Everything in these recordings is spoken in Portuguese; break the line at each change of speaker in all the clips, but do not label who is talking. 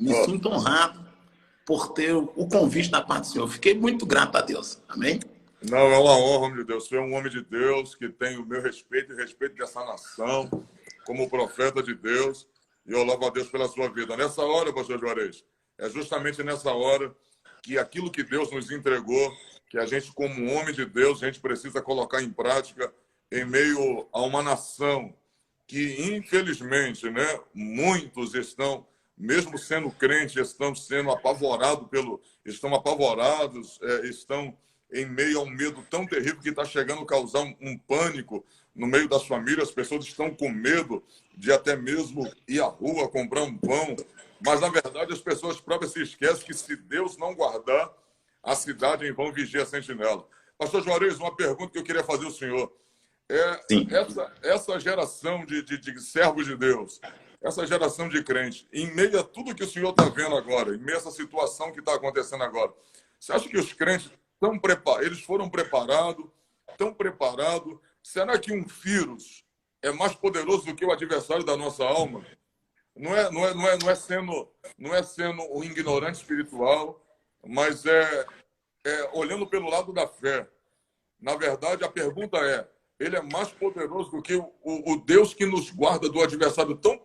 Me sinto honrado por ter o convite da parte do Senhor. Fiquei muito grato a Deus. Amém?
Não, é uma honra, homem de Deus. Você é um homem de Deus que tem o meu respeito e o respeito dessa nação, como profeta de Deus. E eu louvo a Deus pela sua vida. Nessa hora, pastor Juarez, é justamente nessa hora que aquilo que Deus nos entregou, que a gente, como homem de Deus, a gente precisa colocar em prática em meio a uma nação que, infelizmente, né, muitos estão, mesmo sendo crentes, estão sendo apavorados estão apavorados, estão em meio a um medo tão terrível que está chegando a causar um pânico no meio das famílias. As pessoas estão com medo de até mesmo ir à rua comprar um pão. Mas, na verdade, as pessoas próprias se esquecem que, se Deus não guardar, a cidade em vão vigia a sentinela. Pastor Juarez, uma pergunta que eu queria fazer ao senhor. Essa geração de servos de Deus, essa geração de crentes, em meio a tudo que o senhor está vendo agora, em meio a essa situação que está acontecendo agora, você acha que os crentes eles foram preparados, estão preparados? Será que um vírus é mais poderoso do que o adversário da nossa alma? Não é sendo um ignorante espiritual, mas olhando pelo lado da fé. Na verdade, a pergunta ele é mais poderoso do que o Deus que nos guarda do adversário tão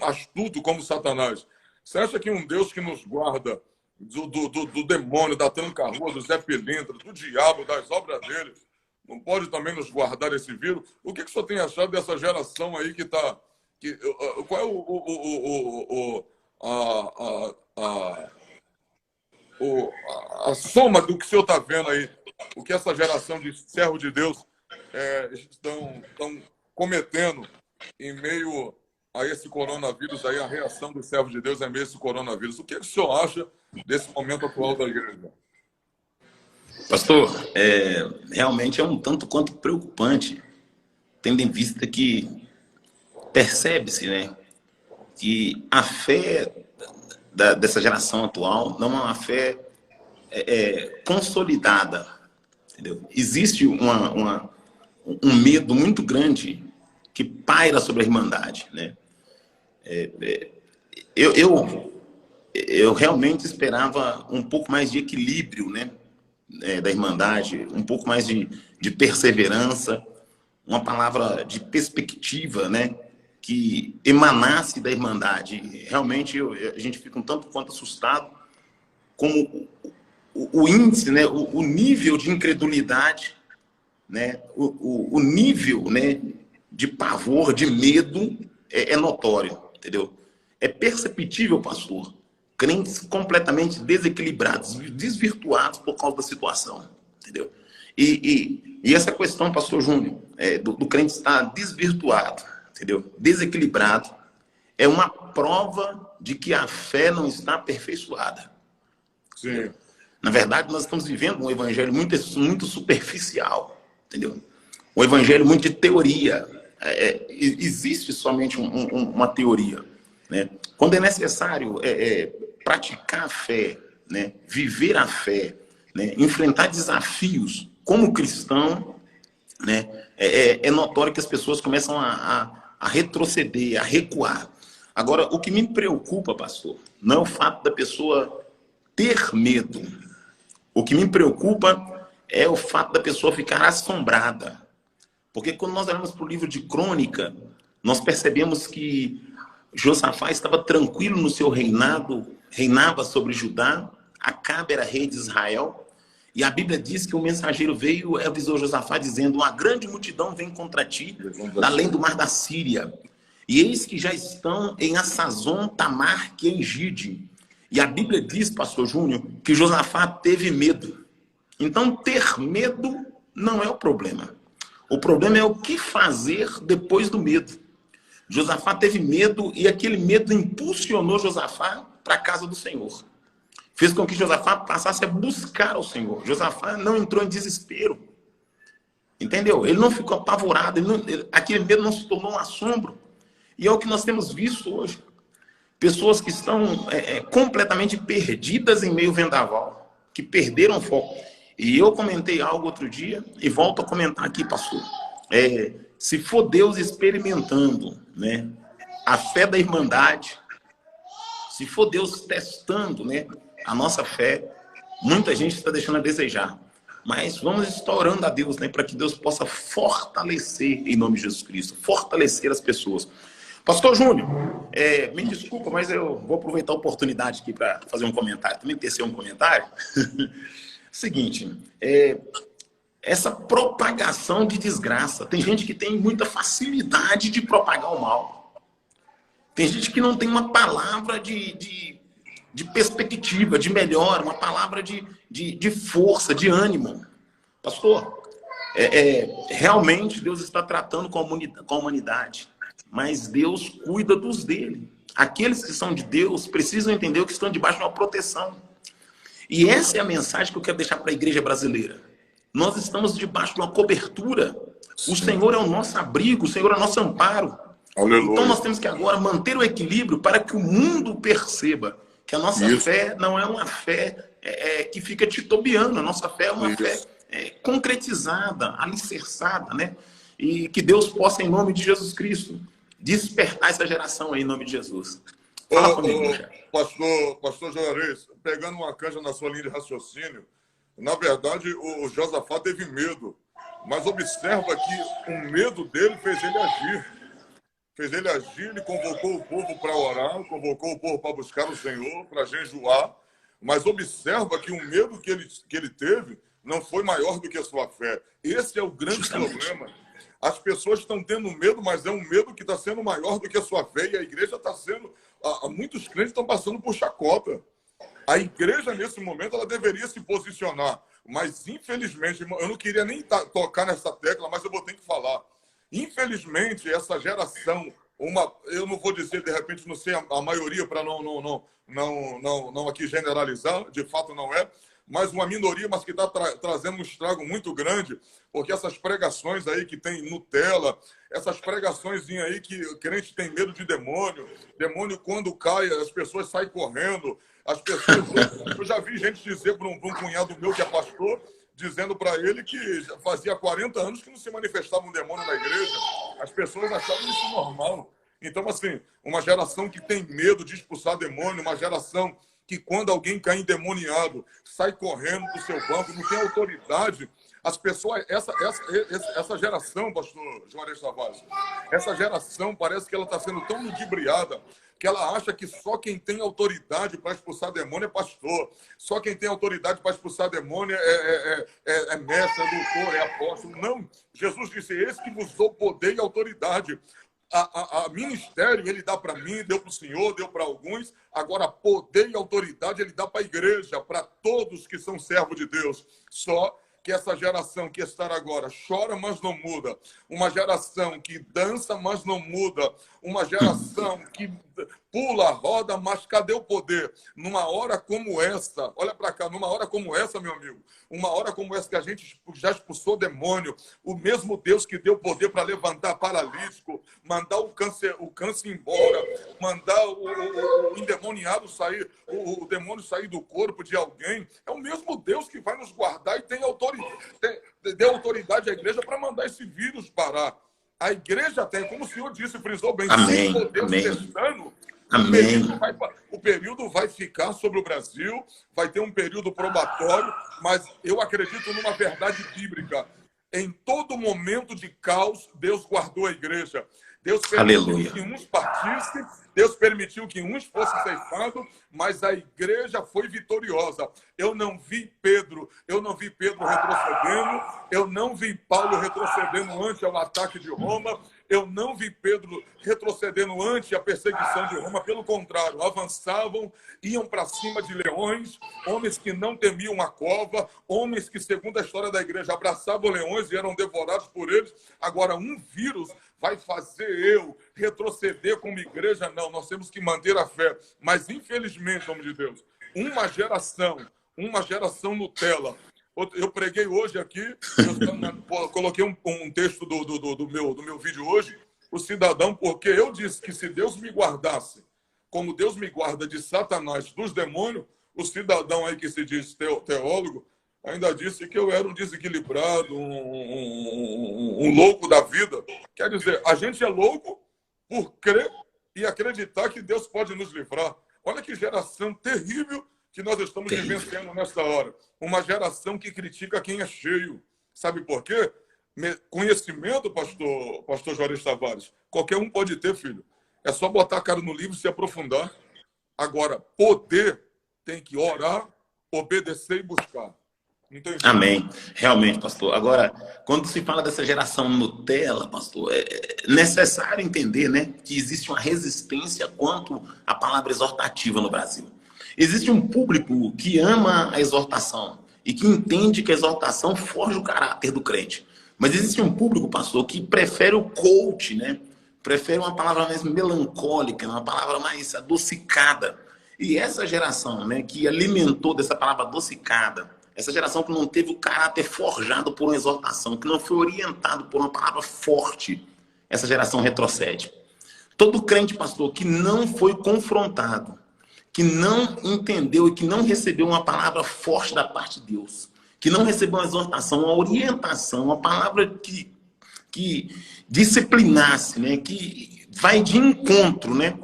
astuto como Satanás? Você acha que um Deus que nos guarda do demônio, da tranca-rua, do Zé Pilintra, do diabo, das obras dele, não pode também nos guardar esse vírus? O que o senhor tem achado dessa geração aí que está... Qual é a soma do que o senhor está vendo aí? O que essa geração de servos de Deus estão cometendo em meio a esse coronavírus aí, a reação dos servos de Deus em meio a esse coronavírus? O que o senhor acha desse momento atual da igreja?
Pastor, realmente é um tanto quanto preocupante, tendo em vista que percebe-se, né, que a fé dessa geração atual não é uma fé consolidada, entendeu? Existe um medo muito grande que paira sobre a Irmandade, né? Eu realmente esperava um pouco mais de equilíbrio, né, da Irmandade, um pouco mais de perseverança, uma palavra de perspectiva, né, que emanasse da Irmandade. Realmente a gente fica um tanto quanto assustado como o índice, né, o nível de incredulidade, né, o nível, né, de pavor, de medo é notório, entendeu? É perceptível, pastor, crentes completamente desequilibrados, desvirtuados por causa da situação, entendeu? E essa questão, pastor Júnior, do crente estar desvirtuado, entendeu? Desequilibrado, é uma prova de que a fé não está aperfeiçoada.
Sim.
Na verdade, nós estamos vivendo um evangelho muito superficial, entendeu? Um evangelho muito de teoria. Existe somente uma teoria, né? Quando é necessário praticar a fé, né? Viver a fé, né? Enfrentar desafios como cristão, né? É notório que as pessoas começam a retroceder, a recuar. Agora, o que me preocupa, pastor, não é o fato da pessoa ter medo. O que me preocupa é o fato da pessoa ficar assombrada. Porque quando nós olhamos para o livro de Crônica, nós percebemos que Josafá estava tranquilo no seu reinado, reinava sobre Judá, Acabe era rei de Israel, e a Bíblia diz que o mensageiro veio e avisou Josafá dizendo: uma grande multidão vem contra ti, além do mar da Síria. E eis que já estão em Assazon, Tamar, que é Engide. E a Bíblia diz, pastor Júnior, que Josafá teve medo. Então, ter medo não é o problema. O problema é o que fazer depois do medo. Josafá teve medo e aquele medo impulsionou Josafá para a casa do Senhor. Fez com que Josafá passasse a buscar ao Senhor. Josafá não entrou em desespero. Entendeu? Ele não ficou apavorado. Aquele medo não se tornou um assombro. E é o que nós temos visto hoje. Pessoas que estão completamente perdidas em meio vendaval, que perderam o foco. E eu comentei algo outro dia e volto a comentar aqui, pastor. Se for Deus experimentando, né, a fé da Irmandade, Se for Deus testando, né, a nossa fé, muita gente está deixando a desejar. Mas vamos estar orando a Deus, né, para que Deus possa fortalecer, em nome de Jesus Cristo, fortalecer as pessoas. Pastor Júnior, me desculpa, mas eu vou aproveitar a oportunidade aqui para fazer um comentário, também tecer um comentário. Seguinte, essa propagação de desgraça, tem gente que tem muita facilidade de propagar o mal. Tem gente que não tem uma palavra de perspectiva, de melhora, uma palavra de força, de ânimo. Pastor, realmente Deus está tratando com a humanidade, mas Deus cuida dos dele. Aqueles que são de Deus precisam entender que estão debaixo de uma proteção. E essa é a mensagem que eu quero deixar para a igreja brasileira. Nós estamos debaixo de uma cobertura. O Senhor é o nosso abrigo, o Senhor é o nosso amparo. Aleluia. Então nós temos que agora manter o equilíbrio para que o mundo perceba que a nossa fé não é uma fé que fica titubeando. A nossa fé é uma fé concretizada, alicerçada, né? E que Deus possa, em nome de Jesus Cristo, despertar essa geração aí, em nome de Jesus. Fala comigo,
Pastor Juarez, pegando uma canja na sua linha de raciocínio, na verdade, o Josafá teve medo, mas observa que o medo dele fez ele agir. Ele convocou o povo para orar, convocou o povo para buscar o Senhor, para jejuar, mas observa que o medo que ele teve não foi maior do que a sua fé. Esse é o grande problema. As pessoas estão tendo medo, mas é um medo que está sendo maior do que a sua fé, e a igreja está sendo... Muitos crentes estão passando por chacota. A igreja, nesse momento, ela deveria se posicionar, mas, infelizmente, eu não queria nem tocar nessa tecla, mas eu vou ter que falar. Infelizmente, essa geração, eu não vou dizer, de repente, não sei a maioria, para não aqui generalizar, de fato não é, mas uma minoria, mas que está trazendo um estrago muito grande, porque essas pregações aí que tem Nutella, essas pregações aí que o crente tem medo de demônio, quando cai, as pessoas saem correndo, as pessoas... Eu já vi gente dizer para um cunhado meu que é pastor, dizendo para ele que já fazia 40 anos que não se manifestava um demônio na igreja. As pessoas achavam isso normal. Então, assim, uma geração que tem medo de expulsar demônio, uma geração que quando alguém cai endemoniado, sai correndo do seu banco, não tem autoridade. As pessoas, essa geração, pastor Juarez Tavares, essa geração parece que ela está sendo tão ludibriada que ela acha que só quem tem autoridade para expulsar demônio é pastor. Só quem tem autoridade para expulsar demônio é mestre, é doutor, é apóstolo. Não, Jesus disse, esse que vos dou poder e autoridade. A ministério ele dá para mim, deu para o senhor, deu para alguns. Agora, poder e autoridade ele dá para a igreja, para todos que são servos de Deus. Só que essa geração que está agora chora, mas não muda. Uma geração que dança, mas não muda. Uma geração que pula, roda, mas cadê o poder? Numa hora como essa, olha para cá, numa hora como essa, meu amigo, uma hora como essa que a gente já expulsou demônio, o mesmo Deus que deu poder para levantar paralítico, mandar o câncer embora, mandar o endemoniado sair, o demônio sair do corpo de alguém, é o mesmo Deus que vai nos guardar e deu autoridade à igreja para mandar esse vírus parar. A igreja tem, como o senhor disse, frisou bem,
amém,
se Deus
amém.
testando,
Amém.
o período vai ficar sobre o Brasil, vai ter um período probatório, mas eu acredito numa verdade bíblica. Em todo momento de caos, Deus guardou a igreja. Deus permitiu que uns partissem, Deus permitiu que uns fossem ceifados, mas a igreja foi vitoriosa. Eu não vi Pedro retrocedendo, eu não vi Paulo retrocedendo ante o ataque de Roma, eu não vi Pedro retrocedendo ante a perseguição de Roma. Pelo contrário, avançavam, iam para cima de leões, homens que não temiam a cova, homens que, segundo a história da igreja, abraçavam leões e eram devorados por eles. Agora, um vírus vai fazer eu retroceder como igreja? Não, nós temos que manter a fé. Mas, infelizmente, homem de Deus, uma geração Nutella. Eu preguei hoje aqui, eu coloquei um texto do meu vídeo hoje, o cidadão, porque eu disse que se Deus me guardasse, como Deus me guarda de Satanás, dos demônios, o cidadão aí que se diz teólogo, ainda disse que eu era um desequilibrado, um louco da vida. Quer dizer, a gente é louco por crer e acreditar que Deus pode nos livrar. Olha que geração terrível que nós estamos vivenciando nessa hora. Uma geração que critica quem é cheio. Sabe por quê? Conhecimento, pastor Juarez Tavares, qualquer um pode ter, filho. É só botar a cara no livro e se aprofundar. Agora, poder tem que orar, obedecer e buscar.
Amém. Realmente, pastor. Agora, quando se fala dessa geração Nutella, pastor, é necessário entender, né, que existe uma resistência quanto à palavra exortativa no Brasil. Existe um público que ama a exortação e que entende que a exortação forja o caráter do crente. Mas existe um público, pastor, que prefere o coach, né? Prefere uma palavra mais melancólica, uma palavra mais adocicada. E essa geração, né, que alimentou dessa palavra adocicada, essa geração que não teve o caráter forjado por uma exortação, que não foi orientado por uma palavra forte, essa geração retrocede. Todo crente, pastor, que não foi confrontado, que não entendeu e que não recebeu uma palavra forte da parte de Deus, que não recebeu uma exortação, uma orientação, uma palavra que disciplinasse, né, que vai de encontro, né,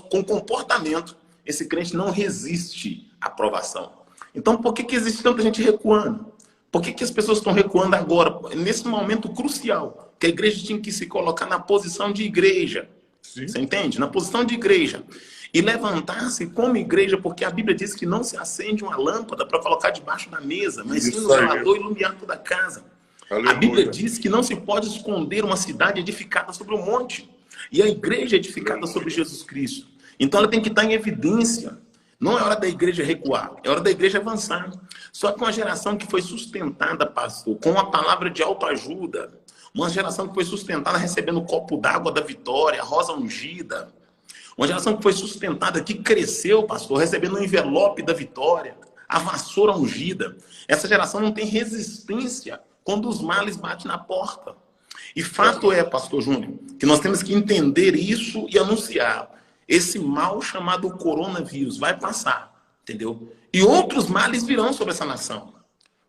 com comportamento, esse crente não resiste à aprovação. Então, por que existe tanta gente recuando? Por que as pessoas estão recuando agora, nesse momento crucial, que a igreja tinha que se colocar na posição de igreja? Sim. Você entende? Na posição de igreja. E levantar-se como igreja, porque a Bíblia diz que não se acende uma lâmpada para colocar debaixo da mesa, mas sim no zelador e iluminar toda a casa. Aleluia. A Bíblia diz que não se pode esconder uma cidade edificada sobre o monte. E a igreja é edificada sobre Jesus Cristo. Então ela tem que estar em evidência. Não é hora da igreja recuar, é hora da igreja avançar. Só que uma geração que foi sustentada, pastor, com a palavra de autoajuda, uma geração que foi sustentada recebendo o copo d'água da vitória, a rosa ungida, uma geração que foi sustentada, que cresceu, pastor, recebendo o envelope da vitória, a vassoura ungida. Essa geração não tem resistência quando os males batem na porta. E fato é, pastor Júnior, que nós temos que entender isso e anunciar. Esse mal chamado coronavírus vai passar, entendeu? E outros males virão sobre essa nação.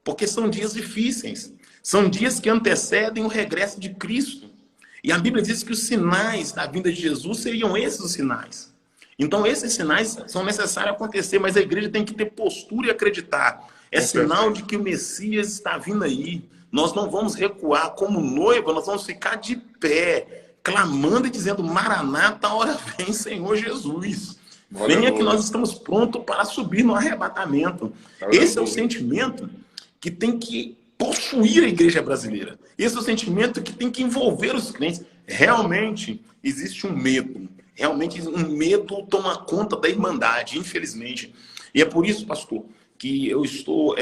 Porque são dias difíceis. São dias que antecedem o regresso de Cristo. E a Bíblia diz que os sinais da vinda de Jesus seriam esses os sinais. Então, esses sinais são necessários acontecer, mas a igreja tem que ter postura e acreditar. É sinal de que o Messias está vindo aí. Nós não vamos recuar como noiva, nós vamos ficar de pé, clamando e dizendo, Maranata, a hora vem, Senhor Jesus. Venha que nós estamos prontos para subir no arrebatamento. Esse é o sentimento que tem que possuir a igreja brasileira. Esse é o sentimento que tem que envolver os crentes. Realmente existe um medo. Realmente um medo toma conta da irmandade, infelizmente. E é por isso, pastor, que eu estou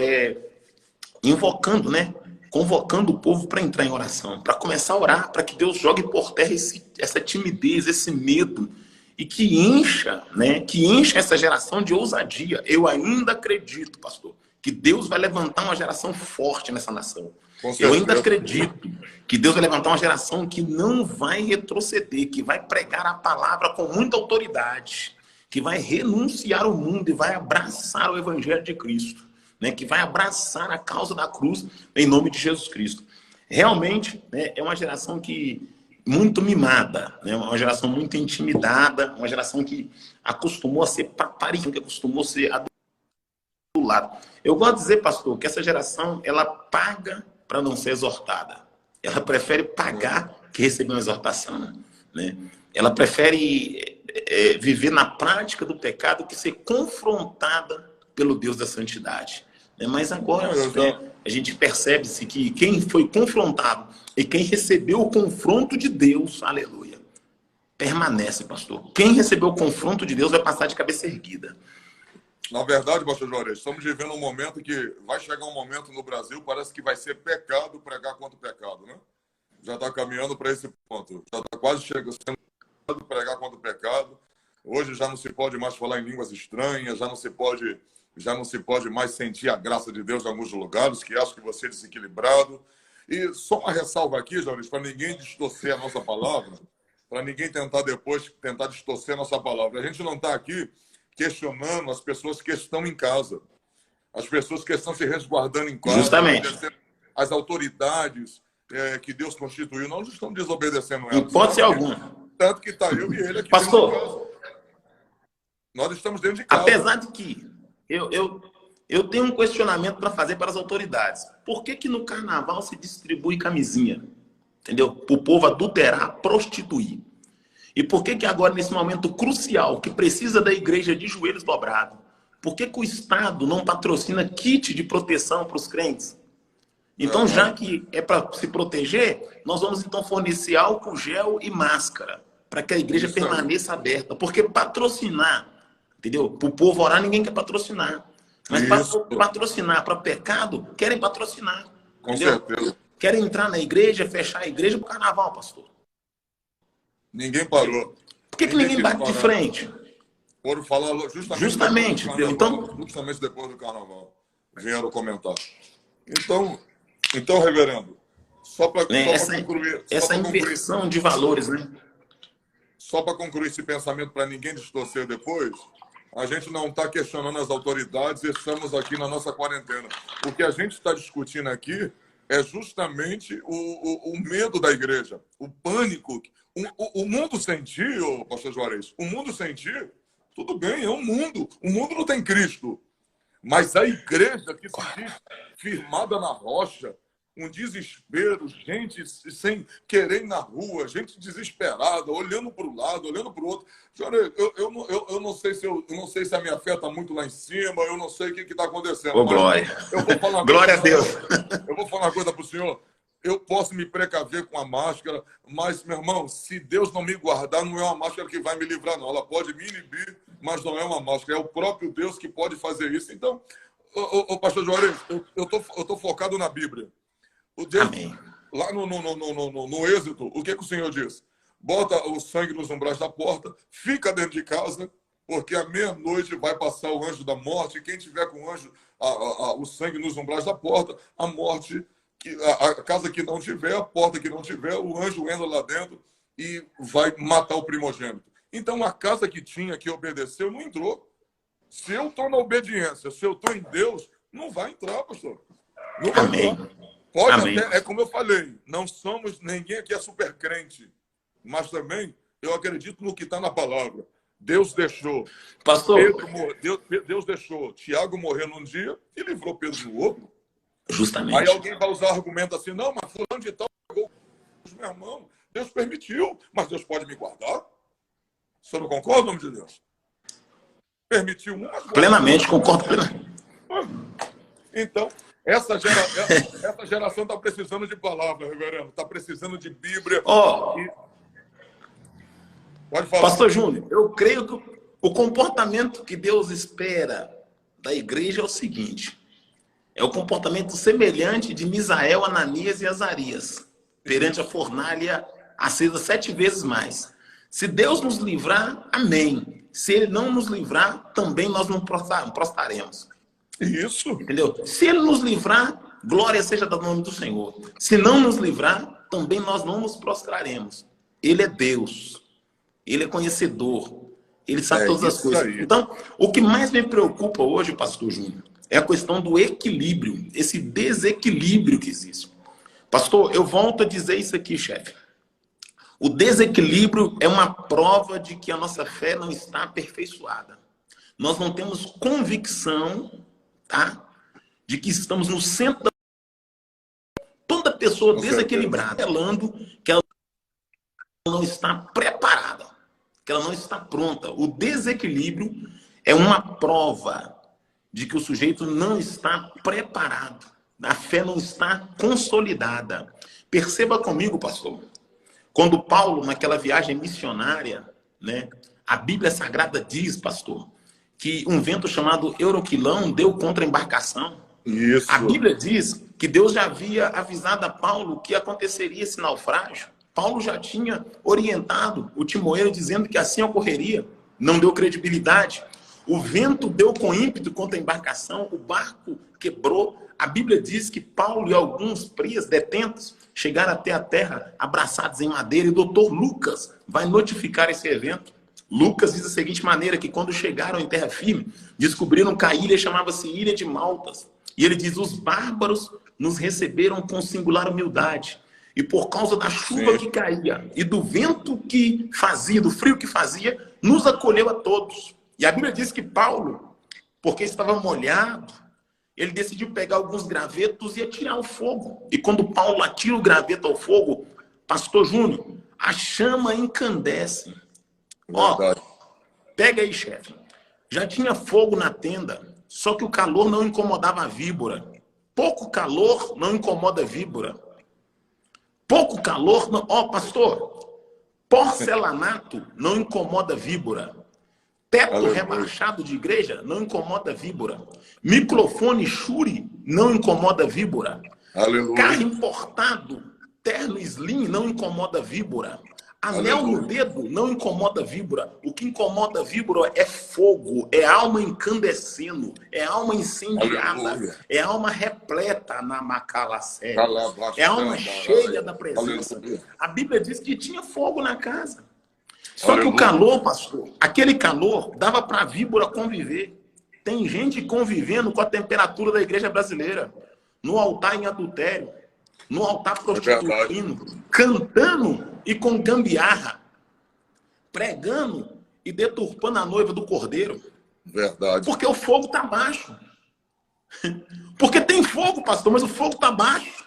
invocando, né? Convocando o povo para entrar em oração, para começar a orar, para que Deus jogue por terra essa timidez, esse medo, e que encha, né? Que encha essa geração de ousadia. Eu ainda acredito, pastor, que Deus vai levantar uma geração forte nessa nação. Eu ainda acredito que Deus vai levantar uma geração que não vai retroceder, que vai pregar a palavra com muita autoridade, que vai renunciar ao mundo e vai abraçar o evangelho de Cristo, né? Que vai abraçar a causa da cruz em nome de Jesus Cristo. Realmente, né, é uma geração que muito mimada, né? Uma geração muito intimidada, uma geração que acostumou a ser paparinho, que acostumou a ser do lado. Eu gosto de dizer, pastor, que essa geração, ela paga para não ser exortada. Ela prefere pagar que receber uma exortação, né? Ela prefere viver na prática do pecado que ser confrontada pelo Deus da santidade. Mas agora a gente percebe-se que quem foi confrontado e quem recebeu o confronto de Deus, aleluia, permanece, pastor. Quem recebeu o confronto de Deus vai passar de cabeça erguida.
Na verdade, pastor Juarez, estamos vivendo um momento que vai chegar um momento no Brasil, parece que vai ser pecado pregar contra o pecado, né? Já está caminhando para esse ponto. Já está quase chegando a pregar contra o pecado. Hoje já não se pode mais falar em línguas estranhas, já não se pode mais sentir a graça de Deus em alguns lugares, que acho que você é desequilibrado. E só uma ressalva aqui, Juarez, para ninguém distorcer a nossa palavra, para ninguém tentar distorcer a nossa palavra. A gente não está aqui questionando as pessoas que estão em casa, as pessoas que estão se resguardando em casa.
Justamente.
As autoridades que Deus constituiu, não estão desobedecendo elas.
Não pode ser alguma.
Tanto que está eu e ele aqui.
Pastor,
Nós estamos dentro de casa.
Apesar de que eu tenho um questionamento para fazer para as autoridades. Por que no carnaval se distribui camisinha? Entendeu? Para o povo adulterar, prostituir. E por que agora, nesse momento crucial, que precisa da igreja de joelhos dobrados, por que o Estado não patrocina kit de proteção para os crentes? Então, já que é para se proteger, nós vamos então fornecer álcool gel e máscara, para que a igreja permaneça aberta. Porque patrocinar, entendeu? Para o povo orar, ninguém quer patrocinar. Mas para patrocinar para pecado, querem patrocinar.
Com certeza.
Querem entrar na igreja, fechar a igreja para o carnaval, pastor.
Ninguém parou.
Por que ninguém bate de frente?
Foram falar justamente
carnaval, então,
justamente depois do carnaval. Vieram comentar. Então, reverendo, só para concluir...
Essa inversão de valores, né?
Só para concluir esse pensamento, para ninguém distorcer depois, a gente não está questionando as autoridades e estamos aqui na nossa quarentena. O que a gente está discutindo aqui é justamente o medo da igreja, o pânico. O mundo sentir, pastor Juarez, o mundo sentir, tudo bem, é um mundo. O mundo não tem Cristo. Mas a igreja que se diz firmada na rocha, um desespero, gente sem querer ir na rua, gente desesperada, olhando para o lado, olhando para o outro. Juarez, eu não sei se a minha fé está muito lá em cima, eu não sei o que está acontecendo.
Ô, glória.
Eu vou falar
glória a Deus.
Eu vou falar uma coisa para o senhor. Eu posso me precaver com a máscara, mas, meu irmão, se Deus não me guardar, não é uma máscara que vai me livrar, não. Ela pode me inibir, mas não é uma máscara. É o próprio Deus que pode fazer isso. Então, pastor Juarez, eu tô focado na Bíblia. O Deus,
amém.
Lá no Êxodo, o que o Senhor diz? Bota o sangue nos umbrais da porta, fica dentro de casa, porque à meia-noite vai passar o anjo da morte, e quem tiver com o anjo, o sangue nos umbrais da porta, a morte... A casa que não tiver, a porta que não tiver, o anjo entra lá dentro e vai matar o primogênito. Então, a casa que tinha, que obedeceu, não entrou. Se eu estou na obediência, se eu estou em Deus, não vai entrar, pastor. Não vai entrar. Pode
amém.
Até, é como eu falei, não somos, ninguém aqui é super crente, mas também eu acredito no que está na palavra. Deus deixou.
Pastor,
Deus deixou Tiago morrer num dia e livrou Pedro no outro.
Justamente.
Aí alguém vai usar argumento assim, não, mas fulano de tal pegou meu irmão. Deus permitiu, mas Deus pode me guardar. Você não concorda, em nome de Deus? Permitiu um, mas
plenamente, concordo plenamente.
Então, essa geração está precisando de palavra, reverendo. Está precisando de Bíblia. Pode falar.
Pastor Júnior, eu creio que o comportamento que Deus espera da igreja é o seguinte. É o comportamento semelhante de Misael, Ananias e Azarias, perante a fornalha acesa 7 vezes mais. Se Deus nos livrar, amém. Se Ele não nos livrar, também nós não prostraremos.
Isso.
Entendeu? Se Ele nos livrar, glória seja do nome do Senhor. Se não nos livrar, também nós não nos prostraremos. Ele é Deus. Ele é conhecedor. Ele sabe todas as coisas. Aí. Então, o que mais me preocupa hoje, pastor Júnior, é a questão do equilíbrio, esse desequilíbrio que existe. Pastor, eu volto a dizer isso aqui, chefe. O desequilíbrio é uma prova de que a nossa fé não está aperfeiçoada. Nós não temos convicção, tá, de que estamos no centro da... Toda pessoa desequilibrada, falando que ela não está preparada, que ela não está pronta. O desequilíbrio é uma prova de que o sujeito não está preparado. A fé não está consolidada. Perceba comigo, pastor. Quando Paulo, naquela viagem missionária, né, a Bíblia Sagrada diz, pastor, que um vento chamado Euroquilão deu contra a embarcação.
Isso.
A Bíblia diz que Deus já havia avisado a Paulo que aconteceria esse naufrágio. Paulo já tinha orientado o timoeiro dizendo que assim ocorreria. Não deu credibilidade. O vento deu com ímpeto contra a embarcação, o barco quebrou. A Bíblia diz que Paulo e alguns prias detentos chegaram até a terra abraçados em madeira. E o doutor Lucas vai notificar esse evento. Lucas diz da seguinte maneira, que quando chegaram em terra firme, descobriram que a ilha chamava-se Ilha de Maltas. E ele diz, os bárbaros nos receberam com singular humildade. E por causa da chuva que caía e do vento que fazia, do frio que fazia, nos acolheu a todos. E a Bíblia diz que Paulo, porque estava molhado, ele decidiu pegar alguns gravetos e atirar ao fogo. E quando Paulo atira o graveto ao fogo, pastor Júnior, a chama encandece. Ó, pega aí, chefe. Já tinha fogo na tenda, só que o calor não incomodava a víbora. Pouco calor não incomoda a víbora. Pouco calor, não... Ó, pastor, porcelanato não incomoda a víbora. Teto rebaixado de igreja não incomoda a víbora. Microfone Shure não incomoda a víbora.
Aleluia.
Carro importado, terno slim não incomoda a víbora. Anel no dedo não incomoda a víbora. O que incomoda a víbora é fogo, é alma incandescendo, é alma incendiada,
Aleluia.
é alma repleta na macalacé, é alma cheia da presença.
Aleluia.
A Bíblia diz que tinha fogo na casa. Só que
Aleluia.
o calor, pastor, aquele calor dava para a víbora conviver. Tem gente convivendo com a temperatura da igreja brasileira, no altar em adultério, no altar prostituindo, cantando e com gambiarra, pregando e deturpando a noiva do cordeiro.
Verdade.
Porque o fogo está baixo. Porque tem fogo, pastor, mas o fogo está baixo.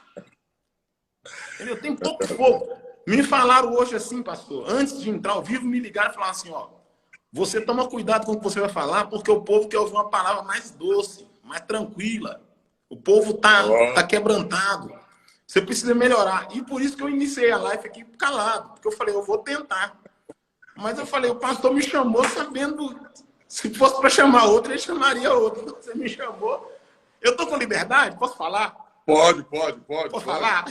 Entendeu? Tem pouco fogo. Me falaram hoje assim, pastor, antes de entrar ao vivo, me ligaram e falaram assim, ó, você toma cuidado com o que você vai falar, porque o povo quer ouvir uma palavra mais doce, mais tranquila. O povo tá quebrantado. Você precisa melhorar. E por isso que eu iniciei a live aqui calado, porque eu falei, eu vou tentar. Mas eu falei, o pastor me chamou sabendo, se fosse para chamar outro, ele chamaria outro. Você me chamou. Eu tô com liberdade? Posso falar?
Pode.
Posso falar?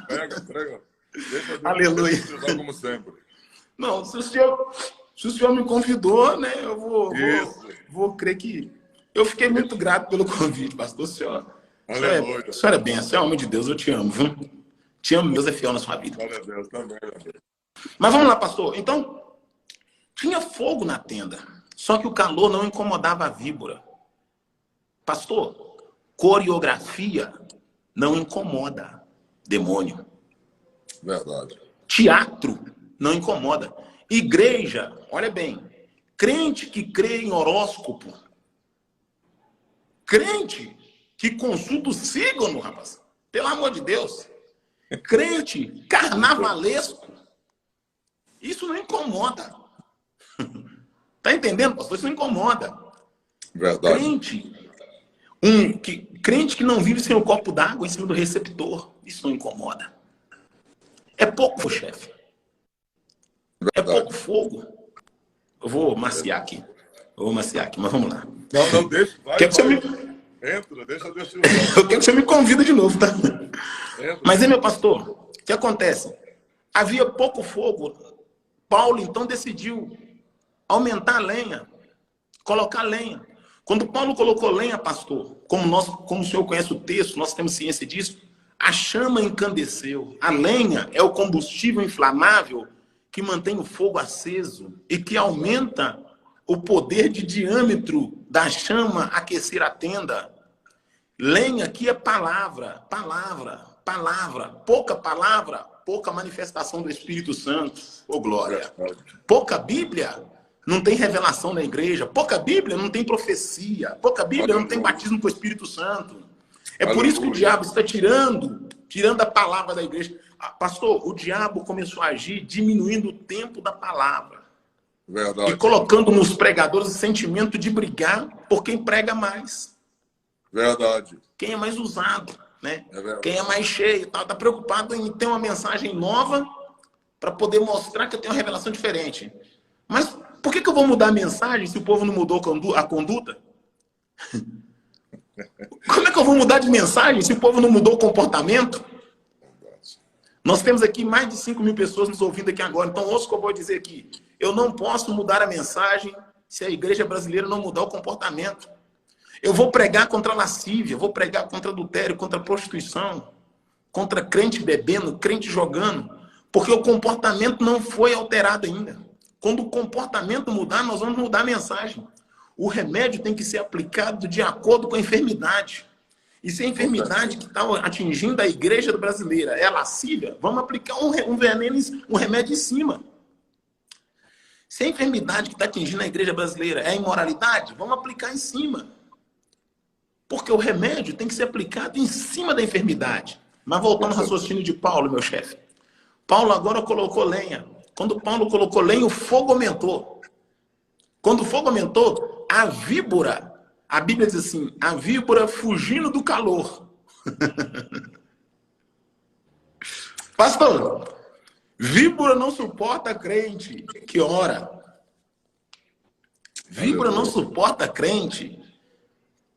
Prega. Deixa Deus
Aleluia.
como sempre.
Não, se o senhor me convidou, né, eu vou crer que... Eu fiquei muito grato pelo convite, pastor. O senhor é bem, você é homem de Deus, eu te amo, viu? Te amo, Deus é fiel na sua vida.
Glória a Deus também.
Mas vamos lá, pastor. Então, tinha fogo na tenda, só que o calor não incomodava a víbora. Pastor, coreografia não incomoda demônio.
Verdade.
Teatro não incomoda. Igreja, olha bem, crente que crê em horóscopo, crente que consulta o signo, rapaz, pelo amor de Deus, crente carnavalesco, isso não incomoda. Tá entendendo, pastor? Isso não incomoda.
Verdade.
Crente que não vive sem o copo d'água em cima do receptor, isso não incomoda. É pouco, chefe. É pouco fogo. Eu vou maciar aqui. Mas vamos lá.
Não, deixa. Vai. Entra, deixa Deus te usar.
Eu quero que você me convida de novo, tá?
Entra.
Mas, meu pastor, o que acontece? Havia pouco fogo. Paulo, então, decidiu aumentar a lenha, colocar lenha. Quando Paulo colocou lenha, pastor, como o senhor conhece o texto, nós temos ciência disso, a chama encandeceu. A lenha é o combustível inflamável que mantém o fogo aceso e que aumenta o poder de diâmetro da chama aquecer a tenda. Lenha aqui é palavra. Pouca palavra, pouca manifestação do Espírito Santo. Ô, glória. Pouca Bíblia, não tem revelação na igreja. Pouca Bíblia, não tem profecia. Pouca Bíblia, não tem batismo com o Espírito Santo. É por isso que o diabo está tirando a palavra da igreja. Pastor, o diabo começou a agir diminuindo o tempo da palavra.
Verdade.
E colocando nos pregadores o sentimento de brigar por quem prega mais.
Verdade.
Quem é mais usado, né?
É
quem é mais cheio. Está preocupado em ter uma mensagem nova para poder mostrar que eu tenho uma revelação diferente. Mas por que eu vou mudar a mensagem se o povo não mudou a conduta? Como é que eu vou mudar de mensagem se o povo não mudou o comportamento? Nós temos aqui mais de 5.000 pessoas nos ouvindo aqui agora. Então, ouça o que eu vou dizer aqui. Eu não posso mudar a mensagem se a igreja brasileira não mudar o comportamento. Eu vou pregar contra a lascívia, vou pregar contra adultério, contra a prostituição, contra crente bebendo, crente jogando, porque o comportamento não foi alterado ainda. Quando o comportamento mudar, nós vamos mudar a mensagem. O remédio tem que ser aplicado de acordo com a enfermidade. E se a enfermidade que está atingindo a igreja brasileira é lascívia, vamos aplicar um veneno, um remédio em cima. Se a enfermidade que está atingindo a igreja brasileira é a imoralidade, vamos aplicar em cima. Porque o remédio tem que ser aplicado em cima da enfermidade. Mas voltando ao raciocínio de Paulo, meu chefe. Paulo agora colocou lenha. Quando Paulo colocou lenha, o fogo aumentou. Quando o fogo aumentou, a víbora, a Bíblia diz assim, a víbora fugindo do calor. Pastor, víbora não suporta crente que ora. Víbora não suporta crente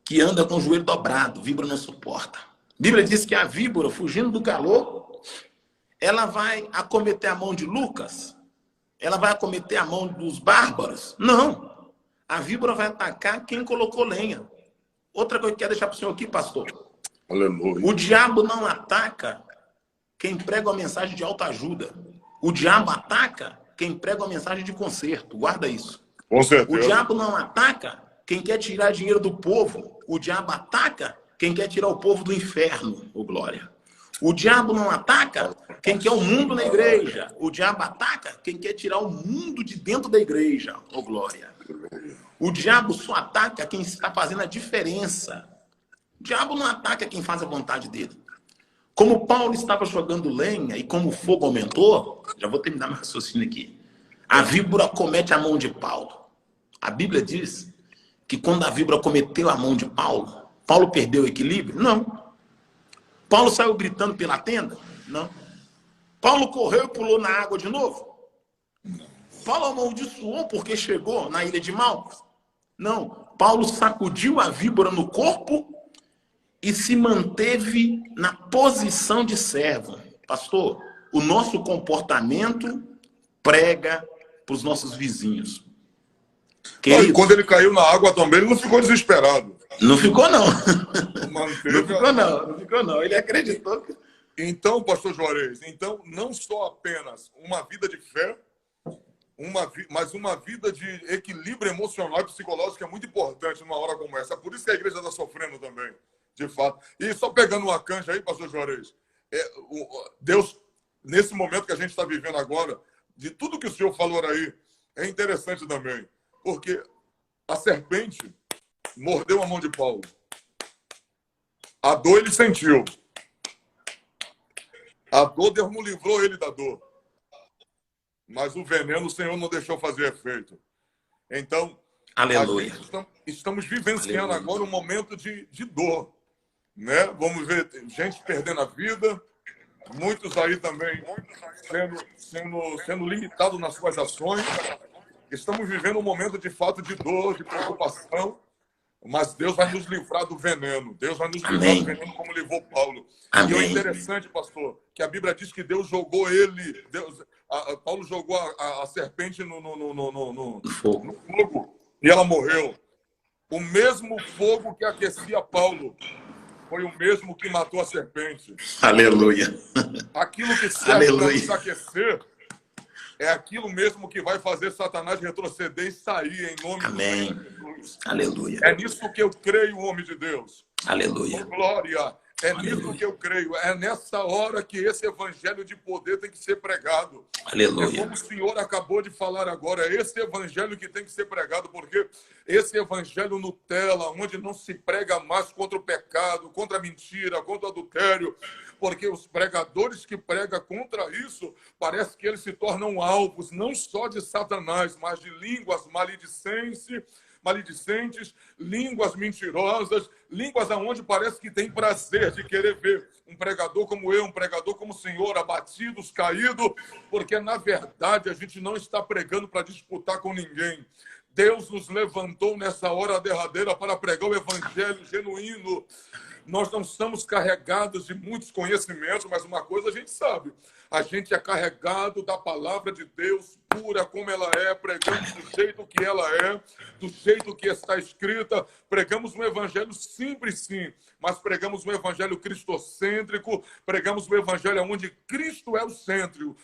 que anda com o joelho dobrado. Víbora não suporta. A Bíblia diz que a víbora, fugindo do calor, ela vai acometer a mão de Lucas? Ela vai acometer a mão dos bárbaros? Não. A víbora vai atacar quem colocou lenha. Outra coisa que eu quero deixar para o senhor aqui, pastor.
Aleluia.
O diabo não ataca quem prega uma mensagem de autoajuda. O diabo ataca quem prega uma mensagem de conserto. Guarda isso.
Com certeza.
O diabo não ataca quem quer tirar dinheiro do povo. O diabo ataca quem quer tirar o povo do inferno, ô glória. O diabo não ataca quem quer o mundo na igreja. O diabo ataca quem quer tirar o mundo de dentro da igreja, ô glória. O diabo só ataca quem está fazendo a diferença. O diabo não ataca quem faz a vontade dele. Como Paulo estava jogando lenha e como o fogo aumentou, já vou terminar meu raciocínio aqui. A víbora comete a mão de Paulo. A Bíblia diz que quando a víbora cometeu a mão de Paulo, Paulo perdeu o equilíbrio? Não. Paulo saiu gritando pela tenda? Não. Paulo correu e pulou na água de novo? Paulo amaldiçoou porque chegou na ilha de Malcos? Não. Paulo sacudiu a víbora no corpo e se manteve na posição de servo. Pastor, o nosso comportamento prega para os nossos vizinhos.
E quando ele caiu na água também, ele não ficou desesperado.
Não ficou, não.
Manteve
não ficou, não. Ele acreditou.
Então, pastor Juarez, então, não só apenas uma vida de fé, mas uma vida de equilíbrio emocional e psicológico é muito importante numa hora como essa. É por isso que a igreja está sofrendo também, de fato. E só pegando uma canja aí, pastor Juarez, Deus, nesse momento que a gente está vivendo agora, de tudo que o senhor falou aí, é interessante também. Porque a serpente mordeu a mão de Paulo. A dor ele sentiu. A dor, Deus não livrou ele da dor. Mas o veneno o Senhor não deixou fazer efeito. Então,
aleluia.
Estamos vivenciando agora um momento de dor. Né? Vamos ver gente perdendo a vida, muitos aí também sendo limitados nas suas ações. Estamos vivendo um momento de falta de dor, de preocupação, mas Deus vai nos livrar do veneno. Deus vai nos livrar do veneno como livrou Paulo.
Amém.
E é interessante, pastor, que a Bíblia diz que Deus jogou ele, Paulo jogou a serpente no fogo e ela morreu. O mesmo fogo que aquecia Paulo foi o mesmo que matou a serpente.
Aleluia.
Aquilo que serve para nos aquecer é aquilo mesmo que vai fazer Satanás retroceder e sair em nome
Amém.
de Jesus.
Aleluia.
É nisso que eu creio, homem de Deus.
Aleluia.
Oh, glória. É nisso que eu creio. É nessa hora que esse evangelho de poder tem que ser pregado.
Aleluia.
É como o senhor acabou de falar agora. É esse evangelho que tem que ser pregado, porque esse evangelho Nutella, onde não se prega mais contra o pecado, contra a mentira, contra o adultério, porque os pregadores que pregam contra isso, parece que eles se tornam alvos, não só de Satanás, mas de línguas maledicentes, línguas mentirosas, línguas aonde parece que tem prazer de querer ver um pregador como eu, um pregador como o senhor, abatidos, caídos, porque na verdade a gente não está pregando para disputar com ninguém. Deus nos levantou nessa hora derradeira para pregar o evangelho genuíno. Nós não estamos carregados de muitos conhecimentos, mas uma coisa a gente sabe. A gente é carregado da palavra de Deus pura como ela é, pregamos do jeito que ela é, do jeito que está escrita. Pregamos um evangelho simples, sim, mas pregamos um evangelho cristocêntrico, pregamos um evangelho onde Cristo é o centro,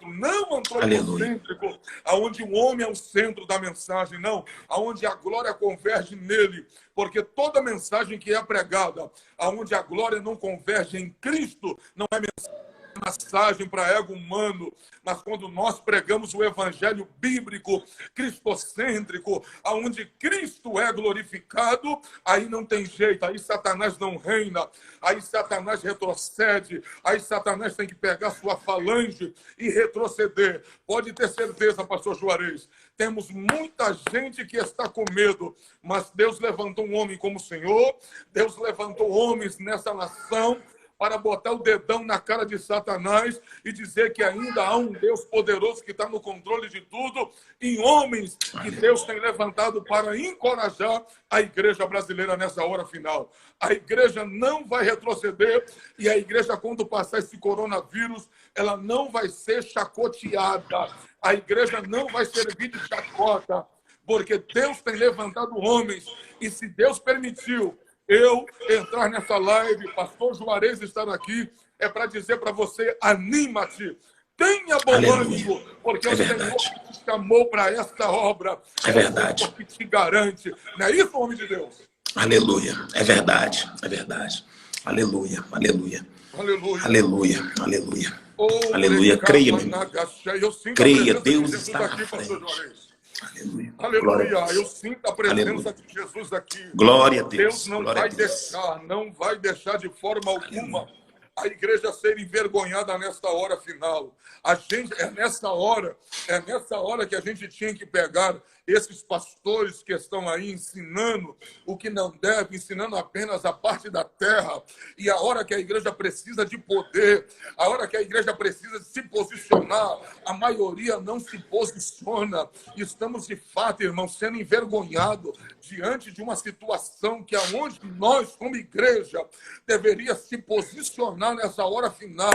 não antropocêntrico, onde o homem é o centro da mensagem, não, onde a glória converge nele, porque toda mensagem que é pregada, onde a glória não converge em Cristo, não é mensagem massagem para ego humano, mas quando nós pregamos o evangelho bíblico, cristocêntrico, aonde Cristo é glorificado, aí não tem jeito, aí Satanás não reina, aí Satanás retrocede, aí Satanás tem que pegar sua falange e retroceder. Pode ter certeza, pastor Juarez, temos muita gente que está com medo, mas Deus levantou um homem como o Senhor, Deus levantou homens nessa nação para botar o dedão na cara de Satanás e dizer que ainda há um Deus poderoso que está no controle de tudo, e homens que Deus tem levantado para encorajar a igreja brasileira nessa hora final. A igreja não vai retroceder, e a igreja, quando passar esse coronavírus, ela não vai ser chacoteada. A igreja não vai servir de chacota, porque Deus tem levantado homens, e se Deus permitiu eu entrar nessa live, pastor Juarez estar aqui, é para dizer para você, anima-te, tenha bom ânimo, porque o Senhor que te chamou para esta obra,
é verdade,
que te garante. Não é isso, homem de Deus?
Aleluia, é verdade, é verdade. Aleluia, aleluia.
Aleluia.
Aleluia, aleluia. Aleluia, creia, meu irmão. Creia, Deus está à frente. Aleluia.
Aleluia. Eu sinto a presença de Jesus aqui.
Glória a Deus.
Deus não vai deixar, não vai deixar de forma alguma a igreja ser envergonhada nesta hora final. A gente, é nessa hora que a gente tinha que pegar esses pastores que estão aí ensinando o que não deve, ensinando apenas a parte da terra. E a hora que a igreja precisa de poder, a hora que a igreja precisa de se posicionar, a maioria não se posiciona. Estamos, de fato, irmãos, sendo envergonhados diante de uma situação que aonde nós, como igreja, deveria se posicionar nessa hora final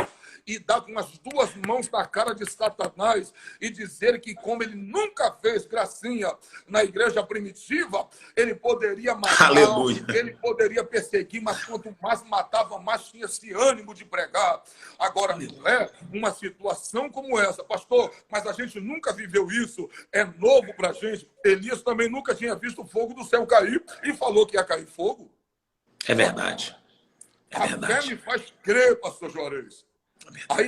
e dar com as duas mãos na cara de Satanás e dizer que, como ele nunca fez gracinha na igreja primitiva, ele poderia matar,
aleluia,
ele poderia perseguir, mas quanto mais matava, mais tinha esse ânimo de pregar. Agora, não é uma situação como essa, pastor, mas a gente nunca viveu isso, é novo para a gente. Elias também nunca tinha visto o fogo do céu cair e falou que ia cair fogo.
É verdade. É
a
verdade.
fé me faz crer, pastor Juarez. Aí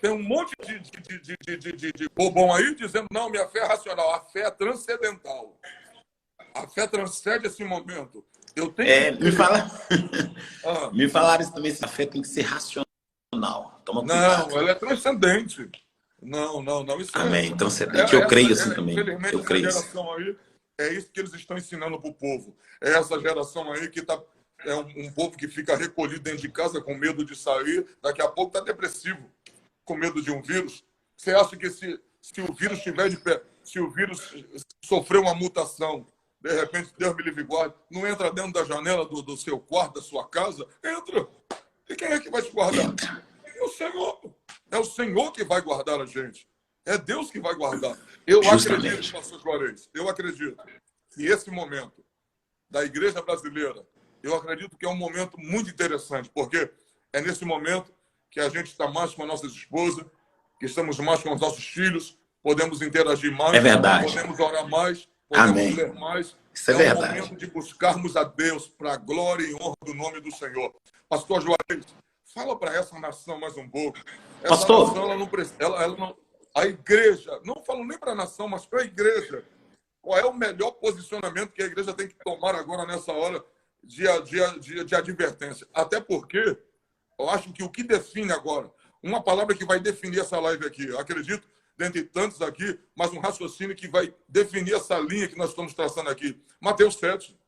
tem um monte de bobão aí dizendo, não, minha fé é racional, a fé é transcendental. A fé transcende esse momento. Eu tenho
me falaram isso também, a fé tem que ser racional. Toma cuidado.
Não, ela é transcendente. Não. Isso
amém, transcendente. Eu creio assim também. Eu creio
essa geração aí, é isso que eles estão ensinando para o povo. É essa geração aí que está... É um povo que fica recolhido dentro de casa com medo de sair. Daqui a pouco está depressivo, com medo de um vírus. Você acha que se o vírus estiver de pé, se o vírus sofrer uma mutação, de repente, Deus me livre e guarde, não entra dentro da janela do seu quarto, da sua casa? Entra. E quem é que vai te guardar? É o Senhor. É o Senhor que vai guardar a gente. É Deus que vai guardar. Eu acredito, pastor Juarez, eu acredito que esse momento da igreja brasileira, eu acredito que é um momento muito interessante, porque é nesse momento que a gente está mais com a nossa esposa, que estamos mais com os nossos filhos, podemos interagir mais,
é verdade,
podemos orar mais, podemos
amém,
ler mais.
Isso é verdade.
O momento de buscarmos a Deus para a glória e honra do nome do Senhor. Pastor Juarez, fala para essa nação mais um pouco. Essa
pastor,
nação, ela não, a igreja, não falo nem para a nação, mas para a igreja, qual é o melhor posicionamento que a igreja tem que tomar agora nessa hora de advertência? Até porque eu acho que o que define agora, uma palavra que vai definir essa live aqui, eu acredito, dentre tantos aqui, mas um raciocínio que vai definir essa linha que nós estamos traçando aqui. Mateus 7.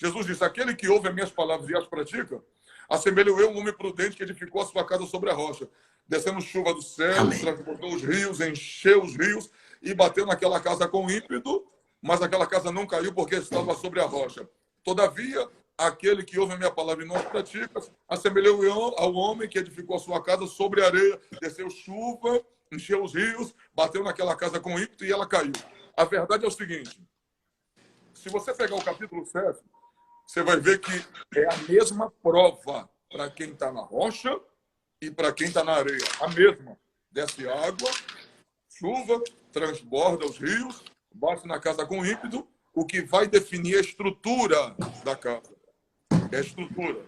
Jesus disse, aquele que ouve as minhas palavras e as pratica, assemelho eu um homem prudente que edificou a sua casa sobre a rocha, descendo chuva do céu, transportou os rios, encheu os rios e bateu naquela casa com ímpeto, mas aquela casa não caiu porque estava sobre a rocha. Todavia, aquele que ouve a minha palavra e não as pratica, assemelhou eu ao homem que edificou a sua casa sobre a areia, desceu chuva, encheu os rios, bateu naquela casa com ímpeto e ela caiu. A verdade é o seguinte, se você pegar o capítulo 7, você vai ver que é a mesma prova para quem está na rocha e para quem está na areia. A mesma. Desce água, chuva, transborda os rios, bate na casa com ímpeto. O que vai definir a estrutura da casa. É a estrutura.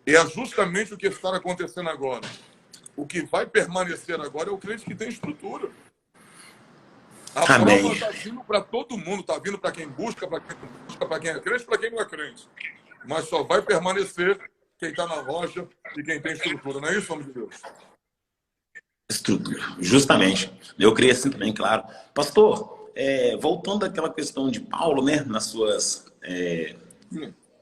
E é justamente o que está acontecendo agora. O que vai permanecer agora é o crente que tem estrutura. A
Amém.
prova está vindo para todo mundo, está vindo para quem busca, para quem não busca, para quem é crente, para quem não é crente. Mas só vai permanecer quem está na rocha e quem tem estrutura. Não é isso, homem de Deus?
Estrutura, justamente. Eu creio assim também, claro. Pastor, voltando àquela questão de Paulo, né, nas suas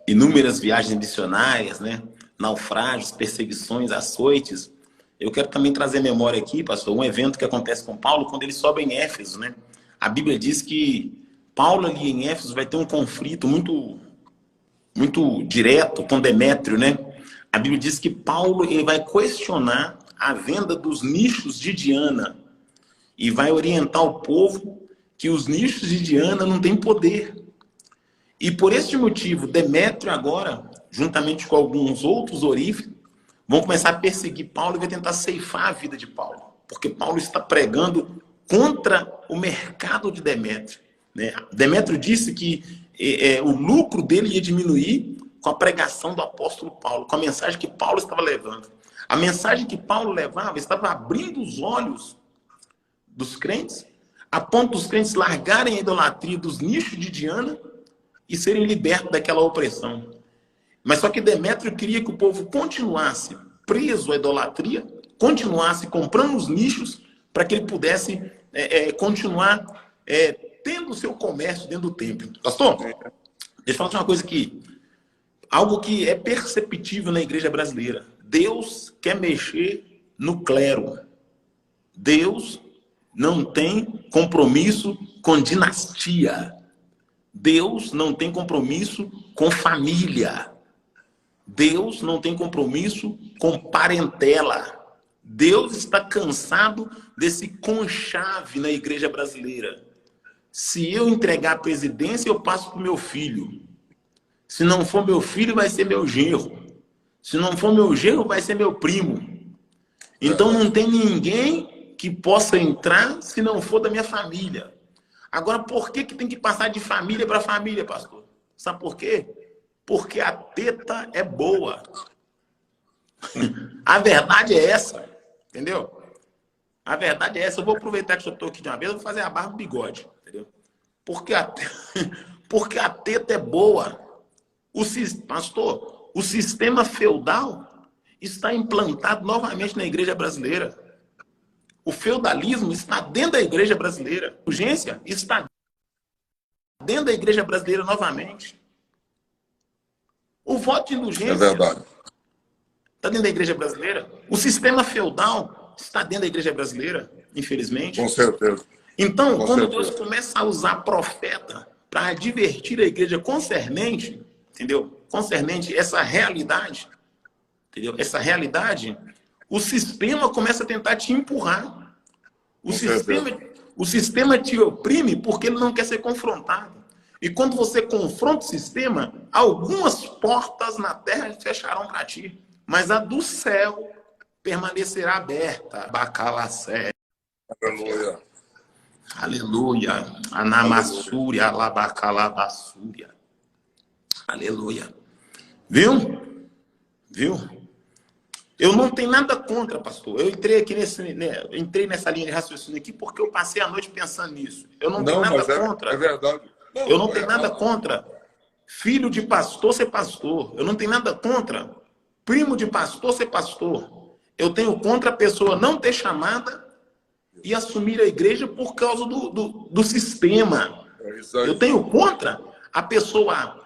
inúmeras viagens missionárias, né, naufrágios, perseguições, açoites, eu quero também trazer memória aqui, pastor, um evento que acontece com Paulo quando ele sobe em Éfeso, né? A Bíblia diz que Paulo ali em Éfeso vai ter um conflito muito direto com Demétrio, né? A Bíblia diz que Paulo ele vai questionar a venda dos nichos de Diana e vai orientar o povo que os nichos de Diana não têm poder. E por este motivo, Demétrio agora, juntamente com alguns outros oríficos, vão começar a perseguir Paulo e vai tentar ceifar a vida de Paulo. Porque Paulo está pregando contra o mercado de Demétrio, né? Demétrio disse que o lucro dele ia diminuir com a pregação do apóstolo Paulo, com a mensagem que Paulo estava levando. A mensagem que Paulo levava estava abrindo os olhos dos crentes, a ponto dos crentes largarem a idolatria dos nichos de Diana e serem libertos daquela opressão. Mas só que Demétrio queria que o povo continuasse preso à idolatria, continuasse comprando os nichos para que ele pudesse continuar tendo o seu comércio dentro do templo. Pastor, deixa eu falar de uma coisa aqui. Algo que é perceptível na igreja brasileira. Deus quer mexer no clero. Deus não tem compromisso com dinastia. Deus não tem compromisso com família. Deus não tem compromisso com parentela. Deus está cansado desse conchave na igreja brasileira. Se eu entregar a presidência, eu passo para o meu filho. Se não for meu filho, vai ser meu genro. Se não for meu genro, vai ser meu primo. Então não tem ninguém que possa entrar se não for da minha família. Agora, por que tem que passar de família para família, pastor? Sabe por quê? Porque a teta é boa. A verdade é essa, entendeu? A verdade é essa. Eu vou aproveitar que eu estou aqui de uma vez, eu vou fazer a barba e o bigode, entendeu? Porque a teta é boa. Pastor, o sistema feudal está implantado novamente na igreja brasileira. O feudalismo está dentro da igreja brasileira. A urgência está dentro da igreja brasileira novamente. O voto de indulgência
É verdade.
está dentro da igreja brasileira. O sistema feudal está dentro da igreja brasileira, infelizmente.
Com certeza.
Então,
Com
quando
certeza.
Deus começa a usar profeta para advertir a igreja concernente, entendeu? Concernente essa realidade, entendeu? Essa realidade, o sistema começa a tentar te empurrar. O sistema te oprime porque ele não quer ser confrontado. E quando você confronta o sistema, algumas portas na terra fecharão para ti, mas a do céu permanecerá aberta. Bacalacé.
Aleluia.
Aleluia. Anamassúria, alabacalabassúria. Aleluia. Viu? Eu não tenho nada contra, pastor. Eu entrei aqui entrei nessa linha de raciocínio aqui porque eu passei a noite pensando nisso. Eu não tenho nada contra.
É verdade.
Eu não tenho nada contra filho de pastor ser pastor. Eu não tenho nada contra primo de pastor ser pastor. Eu tenho contra a pessoa não ter chamada e assumir a igreja por causa do sistema.
É isso aí.
Eu tenho contra a pessoa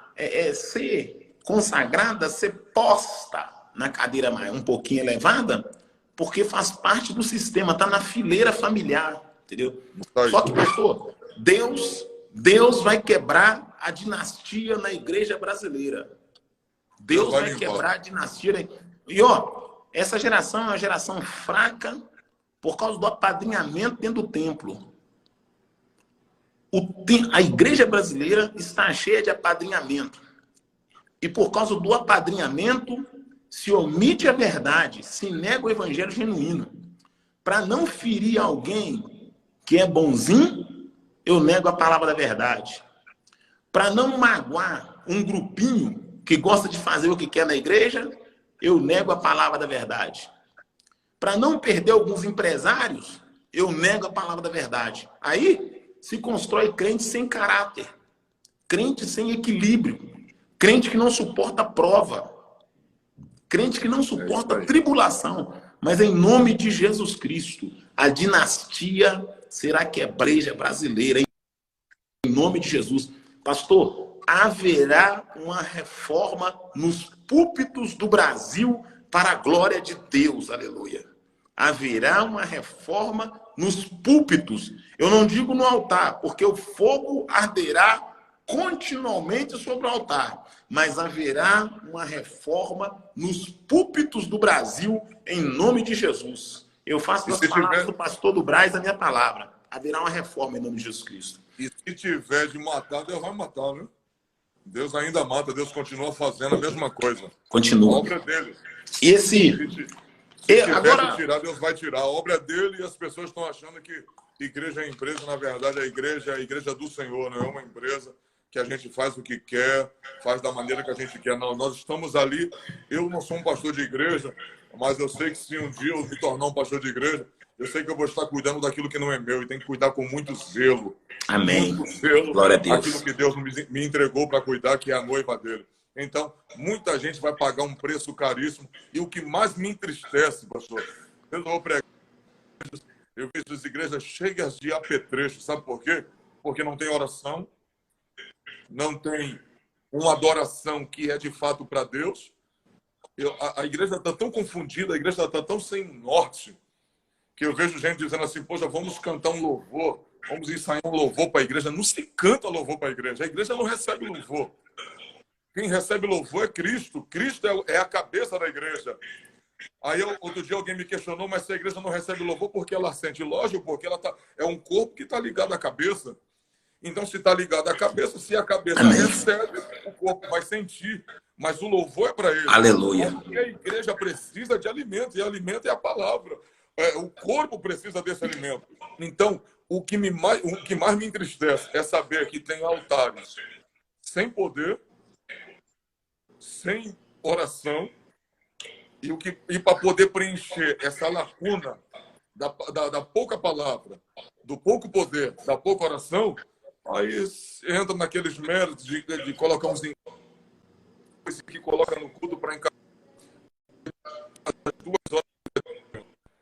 ser consagrada, ser posta na cadeira um pouquinho elevada, porque faz parte do sistema, está na fileira familiar, entendeu? Só que, pastor, Deus vai quebrar a dinastia na igreja brasileira. Deus vai quebrar a dinastia. E, essa geração é uma geração fraca por causa do apadrinhamento dentro do templo. A igreja brasileira está cheia de apadrinhamento. E por causa do apadrinhamento, se omite a verdade, se nega o evangelho genuíno. Para não ferir alguém que é bonzinho, eu nego a palavra da verdade. Para não magoar um grupinho que gosta de fazer o que quer na igreja, eu nego a palavra da verdade. para não perder alguns empresários, eu nego a palavra da verdade. Aí se constrói crente sem caráter, crente sem equilíbrio, crente que não suporta prova, crente que não suporta tribulação. Mas em nome de Jesus Cristo, a dinastia será quebreja brasileira. Em nome de Jesus. Pastor, haverá uma reforma nos púlpitos do Brasil para a glória de Deus. Aleluia. Haverá uma reforma nos púlpitos. Eu não digo no altar, porque o fogo arderá continuamente sobre o altar. Mas haverá uma reforma nos púlpitos do Brasil, em nome de Jesus. Eu faço das palavras do pastor do Braz a minha palavra. Haverá uma reforma em nome de Jesus Cristo.
E se tiver de matar, Deus vai matar, né? Deus ainda mata, Deus continua fazendo a mesma coisa.
Continua.
A obra é dele.
Se
tiver
agora...
de tirar, Deus vai tirar. A obra é dele e as pessoas estão achando que igreja é empresa. Na verdade, a igreja do Senhor, não é uma empresa que a gente faz o que quer, faz da maneira que a gente quer. Não, nós estamos ali. Eu não sou um pastor de igreja, mas eu sei que se um dia eu me tornar um pastor de igreja, eu sei que eu vou estar cuidando daquilo que não é meu e tem que cuidar com muito zelo.
Amém.
Muito zelo.
Glória a Deus.
Aquilo que Deus me entregou para cuidar, que é a noiva dele. Então, muita gente vai pagar um preço caríssimo. E o que mais me entristece, pastor, eu vou pregar, eu vejo as igrejas cheias de apetrecho. Sabe por quê? Porque não tem oração, não tem uma adoração que é de fato para Deus. A igreja está tão confundida, a igreja está tão sem norte, que eu vejo gente dizendo assim, poxa, vamos cantar um louvor, vamos ensaiar um louvor para a igreja. Não se canta louvor para a igreja não recebe louvor. Quem recebe louvor é Cristo. Cristo é a cabeça da igreja. Aí outro dia alguém me questionou, mas se a igreja não recebe louvor, por que ela sente? Lógico, porque é um corpo que está ligado à cabeça. Então, se está ligado à cabeça, se a cabeça recebe, o corpo vai sentir. Mas o louvor é para ele.
Aleluia.
Porque a igreja precisa de alimento, e alimento é a palavra. O corpo precisa desse alimento. Então, o que mais me entristece é saber que tem altares sem poder, sem oração, e para poder preencher essa lacuna da pouca palavra, do pouco poder, da pouca oração, aí entra naqueles méritos de colocar uns que coloca no culto para encarar 2 horas.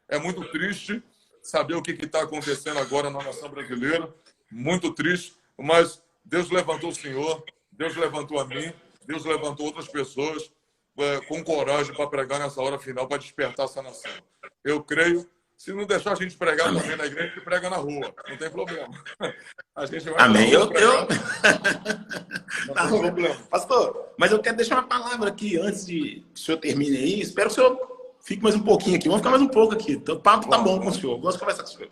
É muito triste saber o que está acontecendo agora na nação brasileira, muito triste, mas Deus levantou o Senhor, Deus levantou a mim, Deus levantou outras pessoas com coragem para pregar nessa hora final, para despertar essa nação. Eu creio, se não deixar a gente pregar também na igreja, a gente prega na rua, não tem problema. A gente vai
Amém.
Não
Tá
tem problema.
Pastor, mas eu quero deixar uma palavra aqui antes de que o senhor termine aí. Espero que o senhor fique mais um pouquinho aqui. Vamos ficar mais um pouco aqui. O papo tá bom com o senhor. Eu gosto de conversar com o senhor.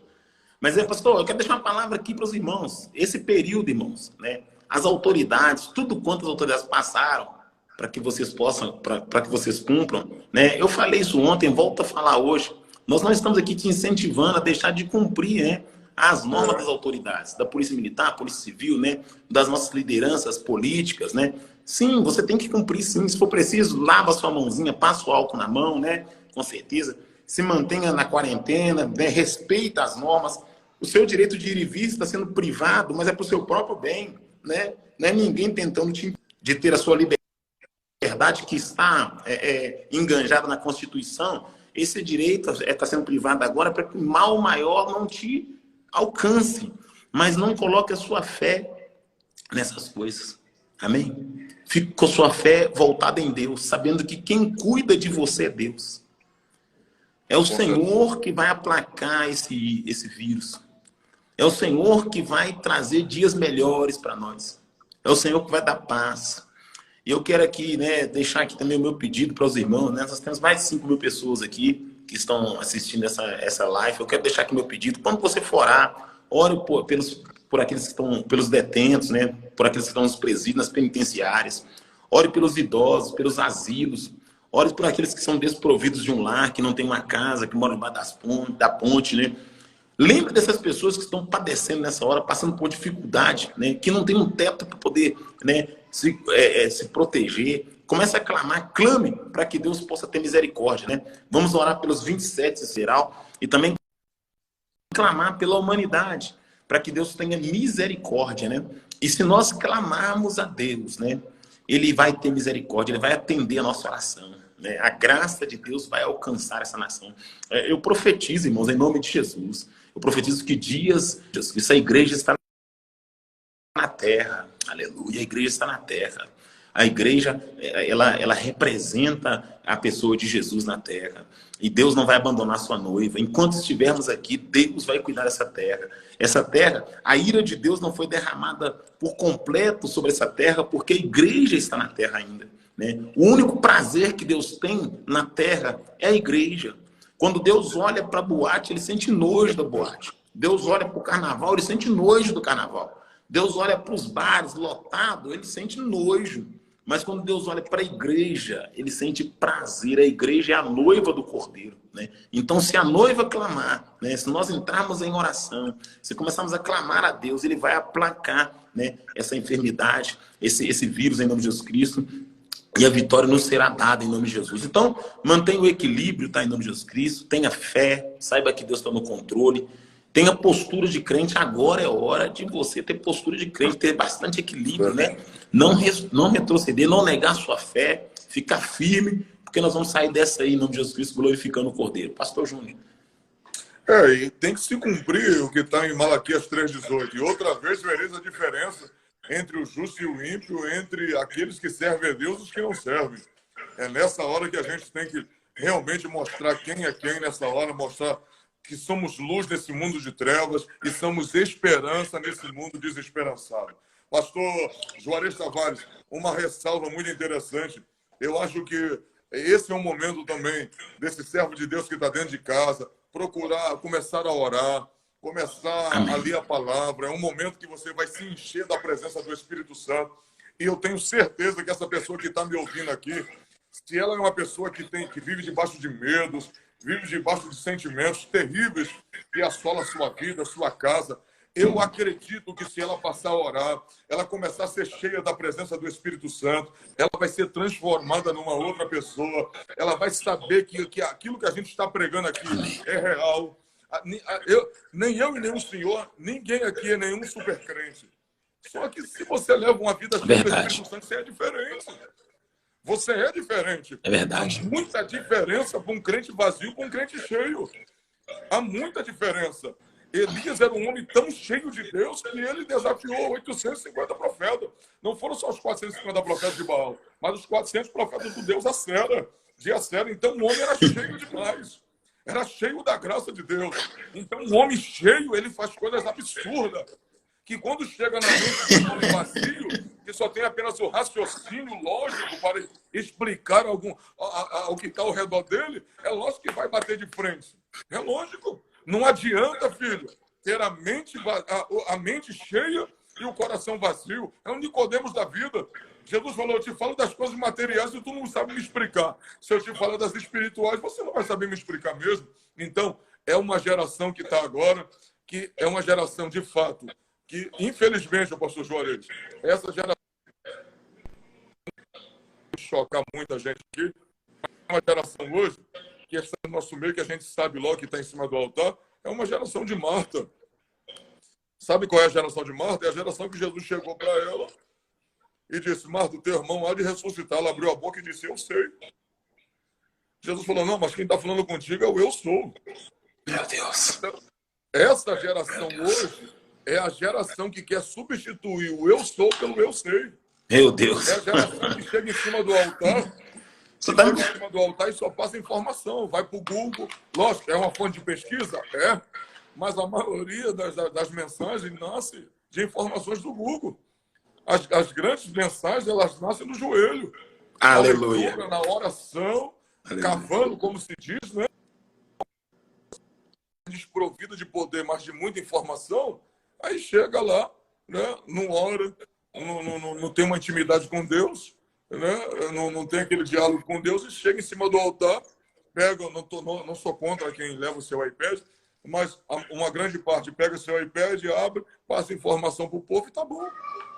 Mas, pastor, eu quero deixar uma palavra aqui para os irmãos. Esse período, irmãos, né? As autoridades, tudo quanto as autoridades passaram para que vocês possam, para que vocês cumpram, né? Eu falei isso ontem, volto a falar hoje. Nós não estamos aqui te incentivando a deixar de cumprir, né, as normas das autoridades, da Polícia Militar, Polícia Civil, né, das nossas lideranças políticas, né? Sim, você tem que cumprir, sim. Se for preciso, lava a sua mãozinha, passa o álcool na mão, né? Com certeza. Se mantenha na quarentena, né? Respeita as normas. O seu direito de ir e vir está sendo privado, mas é para o seu próprio bem, né? Não é ninguém tentando de ter a sua liberdade que está enganjada na Constituição. Esse direito está sendo privado agora para que o mal maior não te alcance, mas não coloque a sua fé nessas coisas. Amém? Fique com a sua fé voltada em Deus, sabendo que quem cuida de você é Deus. É o Senhor que vai aplacar esse vírus. É o Senhor que vai trazer dias melhores para nós. É o Senhor que vai dar paz. E eu quero aqui, né, deixar aqui também o meu pedido para os irmãos, né? Nós temos mais de 5 mil pessoas aqui que estão assistindo essa live. Eu quero deixar aqui meu pedido. Quando você for orar, ore por aqueles que estão, pelos detentos, né? Por aqueles que estão nos presídios, nas penitenciárias. Ore pelos idosos, pelos asilos. Ore por aqueles que são desprovidos de um lar, que não tem uma casa, que moram embaixo da ponte, né? Lembre dessas pessoas que estão padecendo nessa hora, passando por dificuldade, né? Que não tem um teto para poder, né, se proteger. Comece a clamar, clame para que Deus possa ter misericórdia, né? Vamos orar pelos 27 em geral e também clamar pela humanidade, para que Deus tenha misericórdia, né? E se nós clamarmos a Deus, né? Ele vai ter misericórdia, ele vai atender a nossa oração, né? A graça de Deus vai alcançar essa nação. Eu profetizo, irmãos, em nome de Jesus. Eu profetizo que dias, essa igreja está na terra. Aleluia, a igreja está na terra. A igreja, ela representa a pessoa de Jesus na terra. E Deus não vai abandonar sua noiva. Enquanto estivermos aqui, Deus vai cuidar dessa terra. Essa terra, a ira de Deus não foi derramada por completo sobre essa terra, porque a igreja está na terra ainda, né? O único prazer que Deus tem na terra é a igreja. Quando Deus olha para a boate, ele sente nojo da boate. Deus olha para o carnaval, ele sente nojo do carnaval. Deus olha para os bares lotados, ele sente nojo. Mas quando Deus olha para a igreja, ele sente prazer. A igreja é a noiva do Cordeiro, né? Então, se a noiva clamar, né? Se nós entrarmos em oração, se começarmos a clamar a Deus, ele vai aplacar, né, essa enfermidade, esse vírus em nome de Jesus Cristo. E a vitória nos será dada em nome de Jesus. Então, mantenha o equilíbrio, tá, em nome de Jesus Cristo. Tenha fé, saiba que Deus está no controle. Tenha postura de crente. Agora é hora de você ter postura de crente, ter bastante equilíbrio, né? Não retroceder, não negar sua fé, ficar firme, porque nós vamos sair dessa aí, em nome de Jesus Cristo, glorificando o Cordeiro. Pastor Júnior.
E tem que se cumprir o que está em Malaquias 3,18. E outra vez vereis a diferença entre o justo e o ímpio, entre aqueles que servem a Deus e os que não servem. É nessa hora que a gente tem que realmente mostrar quem é quem nessa hora, mostrar que somos luz nesse mundo de trevas e somos esperança nesse mundo desesperançado. Pastor Juarez Tavares, uma ressalva muito interessante. Eu acho que esse é um momento também desse servo de Deus que está dentro de casa, procurar, começar a orar, começar a ler a palavra. É um momento que você vai se encher da presença do Espírito Santo. E eu tenho certeza que essa pessoa que está me ouvindo aqui, se ela é uma pessoa que vive debaixo de medos, vive debaixo de sentimentos terríveis que assolam a sua vida, a sua casa, eu acredito que se ela passar a orar, ela começar a ser cheia da presença do Espírito Santo, ela vai ser transformada numa outra pessoa, ela vai saber que aquilo que a gente está pregando aqui é real. Nem eu e nenhum senhor, ninguém aqui é nenhum super crente. Só que se você leva uma vida cheia do Espírito Santo, você é diferente. Você é diferente.
É verdade.
Há muita diferença para um crente vazio com um crente cheio. Há muita diferença. Elias era um homem tão cheio de Deus que ele desafiou 850 profetas. Não foram só os 450 profetas de Baal, mas os 400 profetas do Deus de Acera. Então o homem era cheio demais. Era cheio da graça de Deus. Então um homem cheio, ele faz coisas absurdas. Que quando chega na mente de um homem vazio, que só tem apenas o raciocínio lógico para explicar o que está ao redor dele, é lógico que vai bater de frente. É lógico. Não adianta, filho, ter a mente cheia e o coração vazio. É um Nicodemos da vida. Jesus falou, eu te falo das coisas materiais e tu não sabe me explicar. Se eu te falar das espirituais, você não vai saber me explicar mesmo. Então, é uma geração que está agora, que é uma geração de fato, que, infelizmente, o pastor Juarez, essa geração chocar muita gente aqui, é uma geração hoje, que está no nosso meio, que a gente sabe logo que está em cima do altar, é uma geração de Marta. Sabe qual é a geração de Marta? É a geração que Jesus chegou para ela e disse, Marta, o teu irmão há de ressuscitar. Ela abriu a boca e disse, eu sei. Jesus falou, não, mas quem está falando contigo é o eu sou.
Meu Deus.
Então, essa geração hoje é a geração que quer substituir o eu sou pelo eu sei.
Meu Deus.
É a geração que chega em cima do altar, e só passa informação. Vai para o Google. Lógico, é uma fonte de pesquisa? É. Mas a maioria das mensagens nasce de informações do Google. As grandes mensagens, elas nascem no joelho.
Aleluia.
Na leitura, na oração, cavando, como se diz, né? Desprovida de poder, mas de muita informação, aí chega lá, né? Não ora, não tem uma intimidade com Deus, né? Não tem aquele diálogo com Deus e chega em cima do altar, pega, não sou contra quem leva o seu iPad, mas uma grande parte pega seu iPad, abre, passa informação para o povo e tá bom.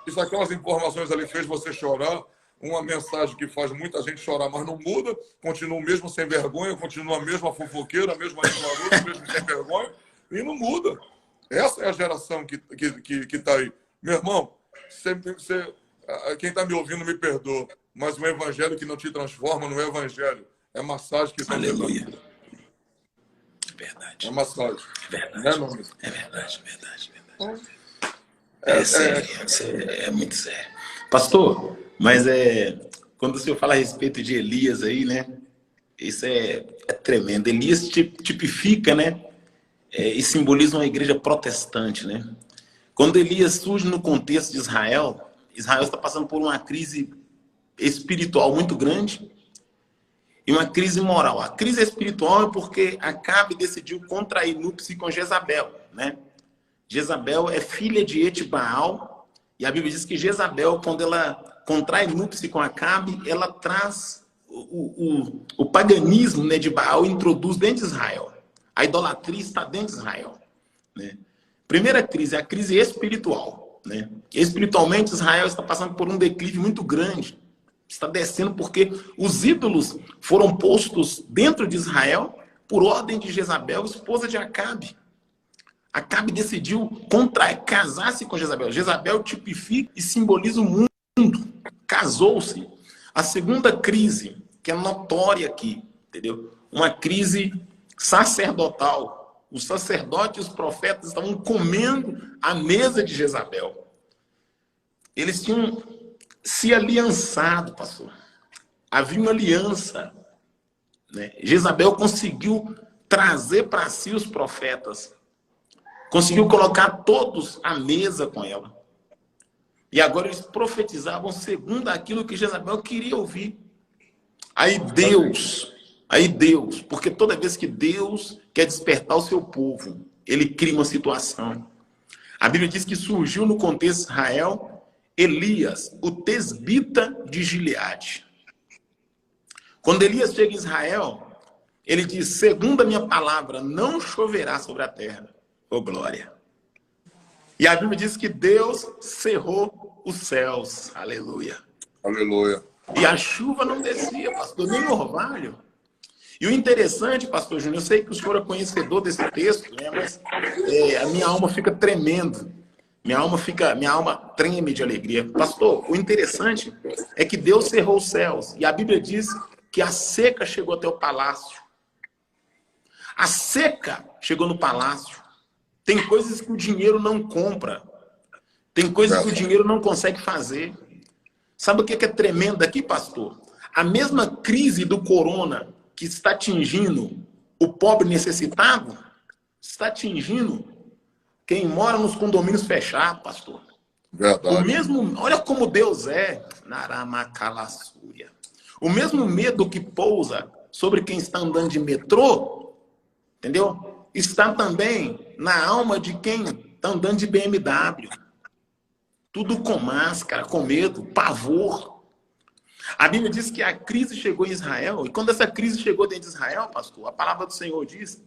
E se aquelas informações ali fez você chorar, uma mensagem que faz muita gente chorar, mas não muda, continua o mesmo sem vergonha, continua a mesma fofoqueira, a mesma reclamada, o mesmo sem vergonha, e não muda. Essa é a geração que está aí. Meu irmão, quem está me ouvindo me perdoa, mas um evangelho que não te transforma não é evangelho, é massagem que está te dando.
Aleluia. É verdade.
É massagem.
É verdade.
Né, não?
É verdade, É sério, é muito sério. Pastor, mas quando o senhor fala a respeito de Elias aí, né? Isso é tremendo. Elias tipifica, né? E simboliza uma igreja protestante, né? Quando Elias surge no contexto de Israel, Israel está passando por uma crise espiritual muito grande e uma crise moral. A crise espiritual é porque Acabe decidiu contrair núpcias com Jezabel, né? Jezabel é filha de Etibaal, e a Bíblia diz que Jezabel, quando ela contrai núpcias com Acabe, ela traz o paganismo, né, de Baal, introduz dentro de Israel. A idolatria está dentro de Israel, né? Primeira crise é a crise espiritual, né? Espiritualmente, Israel está passando por um declive muito grande. Está descendo porque os ídolos foram postos dentro de Israel por ordem de Jezabel, esposa de Acabe. Acabe decidiu casar-se com Jezabel. Jezabel tipifica e simboliza o mundo. Casou-se. A segunda crise, que é notória aqui, entendeu? Uma crise sacerdotal. Os sacerdotes e os profetas estavam comendo a mesa de Jezabel. Eles tinham se aliançado, pastor. Havia uma aliança, né? Jezabel conseguiu trazer para si os profetas. Conseguiu colocar todos à mesa com ela. E agora eles profetizavam segundo aquilo que Jezabel queria ouvir. Aí Deus, porque toda vez que Deus quer despertar o seu povo, ele cria uma situação. A Bíblia diz que surgiu no contexto de Israel Elias, o tesbita de Gileade. Quando Elias chega em Israel, ele diz, segundo a minha palavra, não choverá sobre a terra. Oh, glória. E a Bíblia diz que Deus cerrou os céus. Aleluia.
Aleluia.
E a chuva não descia, pastor, nem no orvalho. E o interessante, pastor Júnior, eu sei que o senhor é conhecedor desse texto, né, mas a minha alma fica tremendo. Minha alma treme de alegria. Pastor, o interessante é que Deus cerrou os céus. E a Bíblia diz que a seca chegou até o palácio. A seca chegou no palácio. Tem coisas que o dinheiro não compra. Tem coisas que o dinheiro não consegue fazer. Sabe o que é tremendo aqui, pastor? A mesma crise do corona que está atingindo o pobre necessitado, está atingindo quem mora nos condomínios fechados, pastor.
Verdade.
O mesmo, olha como Deus é, Naramacalassúria. O mesmo medo que pousa sobre quem está andando de metrô, entendeu? Está também na alma de quem está andando de BMW. Tudo com máscara, com medo, pavor. A Bíblia diz que a crise chegou em Israel, e quando essa crise chegou dentro de Israel, pastor, a palavra do Senhor diz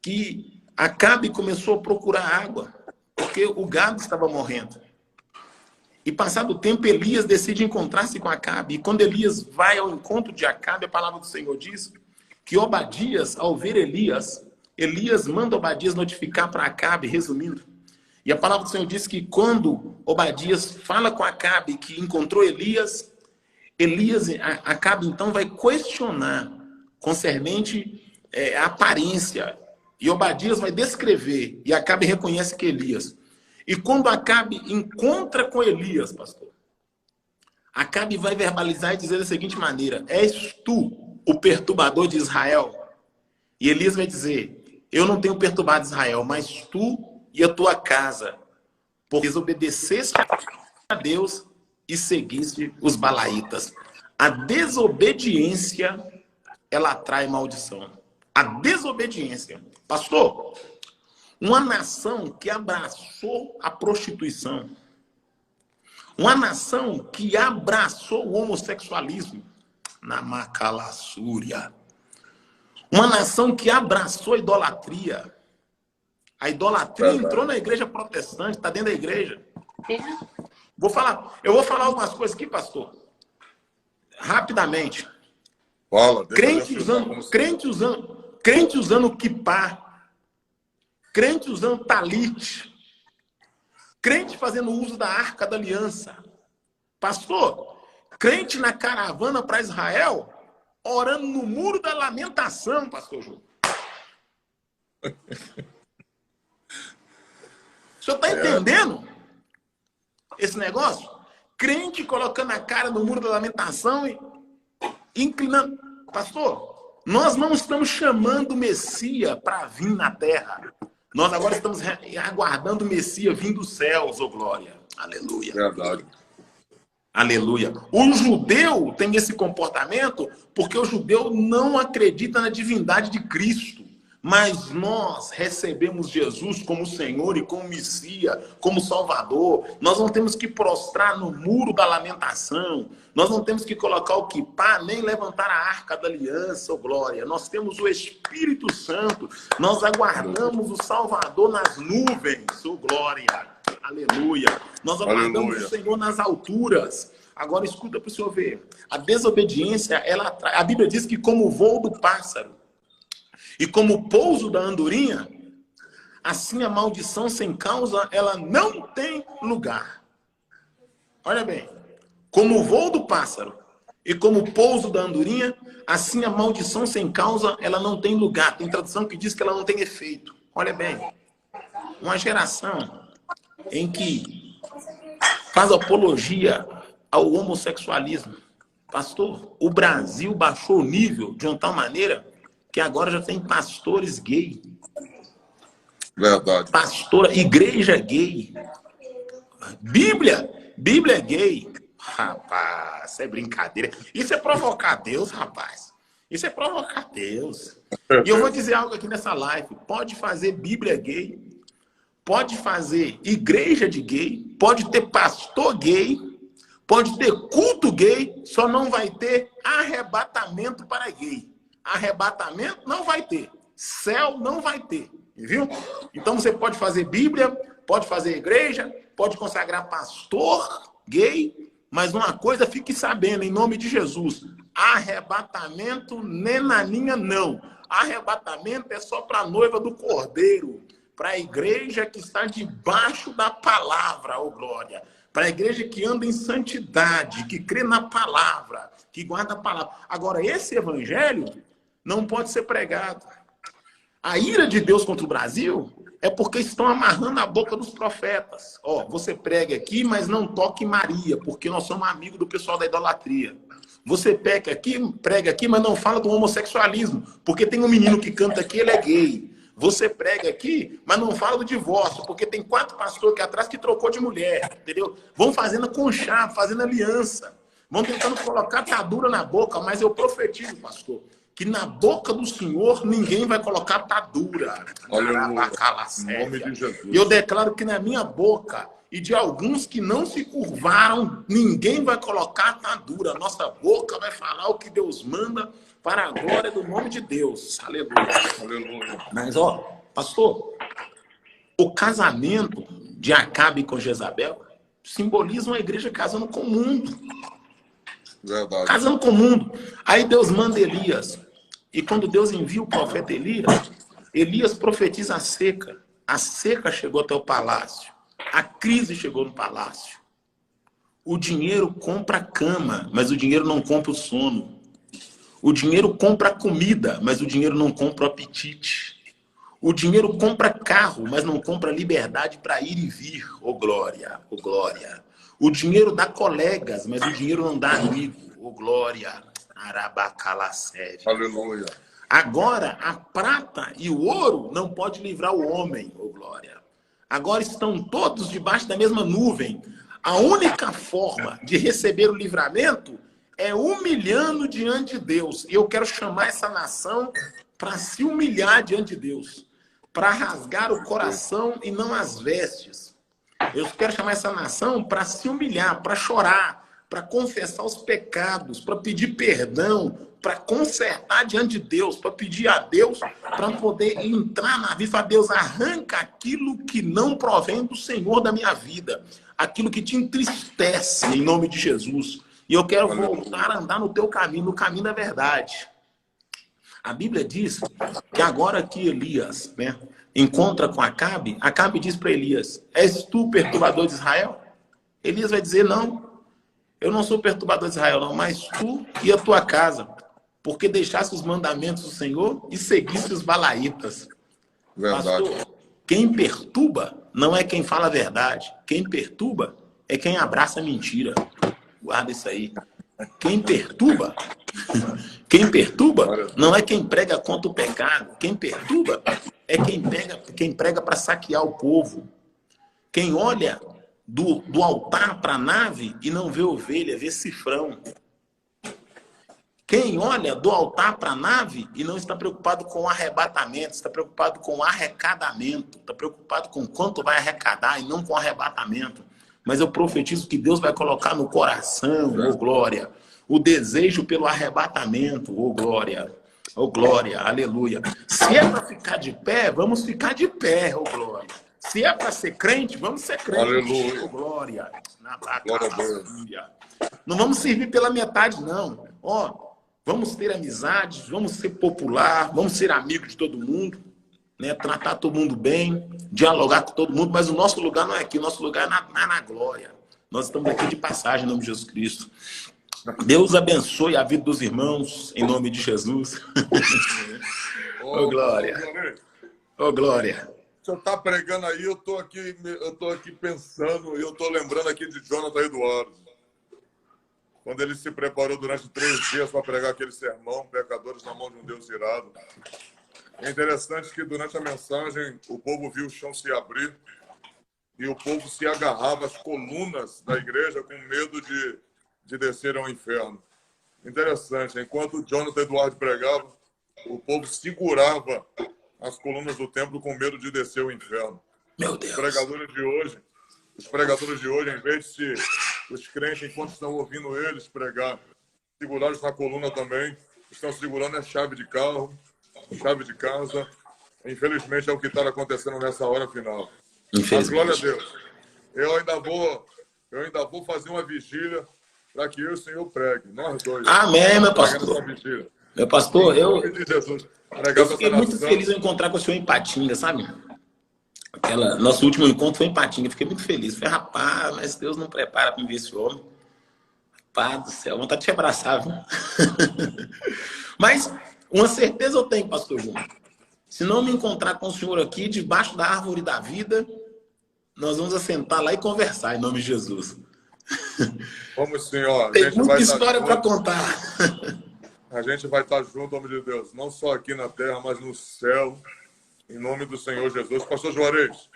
que Acabe começou a procurar água, porque o gado estava morrendo. E passado o tempo, Elias decide encontrar-se com Acabe. E quando Elias vai ao encontro de Acabe, a palavra do Senhor diz que Obadias, ao ver Elias manda Obadias notificar para Acabe, resumindo. E a palavra do Senhor diz que quando Obadias fala com Acabe que encontrou Elias, Acabe então vai questionar concernente a aparência. E Obadias vai descrever, e Acabe reconhece que Elias. E quando Acabe encontra com Elias, pastor, Acabe vai verbalizar e dizer da seguinte maneira: és tu o perturbador de Israel? E Elias vai dizer: eu não tenho perturbado Israel, mas tu e a tua casa, porque desobedeceste a Deus e seguiste os balaítas. A desobediência, ela atrai maldição. A desobediência. Pastor, uma nação que abraçou a prostituição, uma nação que abraçou o homossexualismo, na Macalassúria, uma nação que abraçou a idolatria. A idolatria entrou na igreja protestante, está dentro da igreja. Eu vou falar algumas coisas aqui, pastor. rapidamente.
Fala,
Crente usando kippá, crente usando talit, crente fazendo uso da Arca da Aliança. Pastor, crente na caravana para Israel, orando no Muro da Lamentação, pastor Júlio. O senhor está entendendo esse negócio? Crente colocando a cara no Muro da Lamentação e inclinando. Pastor, nós não estamos chamando o Messias para vir na terra. Nós agora estamos aguardando o Messias vindo dos céus, ô glória. Aleluia.
Verdade.
Aleluia. O judeu tem esse comportamento porque o judeu não acredita na divindade de Cristo. Mas nós recebemos Jesus como Senhor e como Messias, como Salvador. Nós não temos que prostrar no Muro da Lamentação. Nós não temos que colocar o kippá, nem levantar a Arca da Aliança, oh glória. Nós temos o Espírito Santo. Nós aguardamos o Salvador nas nuvens, oh glória. Aleluia. Nós aguardamos o Senhor nas alturas. Agora escuta para o senhor ver. A desobediência, a Bíblia diz que como o voo do pássaro, e como o pouso da andorinha, assim a maldição sem causa, ela não tem lugar. Olha bem, como o voo do pássaro e como o pouso da andorinha, assim a maldição sem causa, ela não tem lugar. Tem tradução que diz que ela não tem efeito. Olha bem, uma geração em que faz apologia ao homossexualismo. Pastor, o Brasil baixou o nível de uma tal maneira que agora já tem pastores gay.
Verdade.
Pastora, igreja gay. Bíblia gay. Rapaz, isso é brincadeira. Isso é provocar Deus, rapaz. Isso é provocar Deus. E eu vou dizer algo aqui nessa live. Pode fazer Bíblia gay. Pode fazer igreja de gay. Pode ter pastor gay. Pode ter culto gay. Só não vai ter arrebatamento para gay. Arrebatamento não vai ter. Céu não vai ter. Viu? Então você pode fazer Bíblia, pode fazer igreja, pode consagrar pastor gay, mas uma coisa fique sabendo, em nome de Jesus. Arrebatamento nem naninha não. Arrebatamento é só para a noiva do Cordeiro. Para a igreja que está debaixo da palavra, ô glória. Para a igreja que anda em santidade, que crê na palavra, que guarda a palavra. Agora, esse evangelho não pode ser pregado. A ira de Deus contra o Brasil é porque estão amarrando a boca dos profetas. Ó, você prega aqui, mas não toque Maria, porque nós somos amigos do pessoal da idolatria. Você prega aqui, mas não fala do homossexualismo, porque tem um menino que canta aqui, ele é gay. Você prega aqui, mas não fala do divórcio, porque tem 4 pastores aqui atrás que trocou de mulher, entendeu? Vão fazendo conchavo, fazendo aliança. Vão tentando colocar atadura na boca, mas eu profetizo, pastor, que na boca do Senhor ninguém vai colocar atadura. E eu declaro que na minha boca e de alguns que não se curvaram, ninguém vai colocar atadura. Nossa boca vai falar o que Deus manda para a glória do nome de Deus. Aleluia.
Aleluia.
Mas, ó, pastor, o casamento de Acabe com Jezabel simboliza uma igreja casando com o mundo.
Verdade.
Casando com o mundo. Aí Deus manda Elias. E quando Deus envia o profeta Elias, Elias profetiza a seca. A seca chegou até o palácio. A crise chegou no palácio. O dinheiro compra a cama, mas o dinheiro não compra o sono. O dinheiro compra a comida, mas o dinheiro não compra o apetite. O dinheiro compra carro, mas não compra liberdade para ir e vir. Ô glória, ô glória. O dinheiro dá colegas, mas o dinheiro não dá amigo. Ô glória. Arabacalacéria.
Aleluia.
Agora, a prata e o ouro não pode livrar o homem, ô glória. Agora estão todos debaixo da mesma nuvem. A única forma de receber o livramento é humilhando diante de Deus. E eu quero chamar essa nação para se humilhar diante de Deus. Para rasgar o coração e não as vestes. Eu quero chamar essa nação para se humilhar, para chorar, para confessar os pecados, para pedir perdão, para consertar diante de Deus, para pedir a Deus, para poder entrar na vida. Falar, Deus, arranca aquilo que não provém do Senhor da minha vida, aquilo que te entristece, em nome de Jesus. E eu quero voltar a andar no teu caminho, no caminho da verdade. A Bíblia diz que agora que Elias, né, encontra com Acabe, Acabe diz para Elias: és tu perturbador de Israel? Elias vai dizer: não, eu não sou perturbador de Israel, não, mas tu e a tua casa, porque deixaste os mandamentos do Senhor e seguiste os balaítas.
Verdade.
Pastor, quem perturba não é quem fala a verdade. Quem perturba é quem abraça a mentira. Guarda isso aí. Quem perturba não é quem prega contra o pecado. Quem perturba é quem prega para saquear o povo. Quem olha do altar para a nave e não vê ovelha, vê cifrão. Quem olha do altar para a nave e não está preocupado com o arrebatamento, está preocupado com o arrecadamento, está preocupado com quanto vai arrecadar e não com o arrebatamento. Mas eu profetizo que Deus vai colocar no coração, ô glória, o desejo pelo arrebatamento, ô glória, aleluia. Se é para ficar de pé, vamos ficar de pé, ô glória. Se é para ser crente, vamos ser crente,
aleluia,
ô glória.
Glória a Deus.
Não vamos servir pela metade, não. Ó, vamos ter amizades, vamos ser popular, vamos ser amigos de todo mundo, né? Tratar todo mundo bem, dialogar com todo mundo, mas o nosso lugar não é aqui, o nosso lugar é na glória. Nós estamos aqui de passagem em nome de Jesus Cristo. Deus abençoe a vida dos irmãos, em nome de Jesus. Ô, glória. Ô, glória.
O senhor está pregando aí, eu tô aqui pensando, eu estou lembrando aqui de Jonathan Eduardo. Quando ele se preparou durante 3 dias para pregar aquele sermão, pecadores na mão de um Deus irado. É interessante que durante a mensagem o povo viu o chão se abrir e o povo se agarrava às colunas da igreja com medo de descer ao inferno. Interessante, enquanto Jonathan Eduardo pregava, o povo segurava as colunas do templo com medo de descer ao inferno.
Meu Deus.
Os pregadores de hoje, em vez de os crentes, enquanto estão ouvindo eles pregar, segurados na coluna também, estão segurando a chave de carro, chave de casa. Infelizmente é o que está acontecendo nessa hora final. Mas glória a Deus. Eu ainda vou fazer uma vigília para que eu e o Senhor pregue. Nós dois.
Amém, meu pastor. Meu pastor, eu fiquei muito feliz em encontrar com o senhor em Patinga, sabe? Nosso último encontro foi em Patinga. Fiquei muito feliz. Falei, rapaz, mas Deus não prepara para me ver esse homem. Rapaz do céu, vontade de te abraçar, viu? Mas uma certeza eu tenho, pastor Júnior. Se não me encontrar com o senhor aqui, debaixo da árvore da vida, nós vamos assentar lá e conversar, em nome de Jesus.
Vamos sim, ó.
Tem muita história para contar.
A gente vai estar junto, homem de Deus. Não só aqui na terra, mas no céu. Em nome do Senhor Jesus. Pastor Juarez,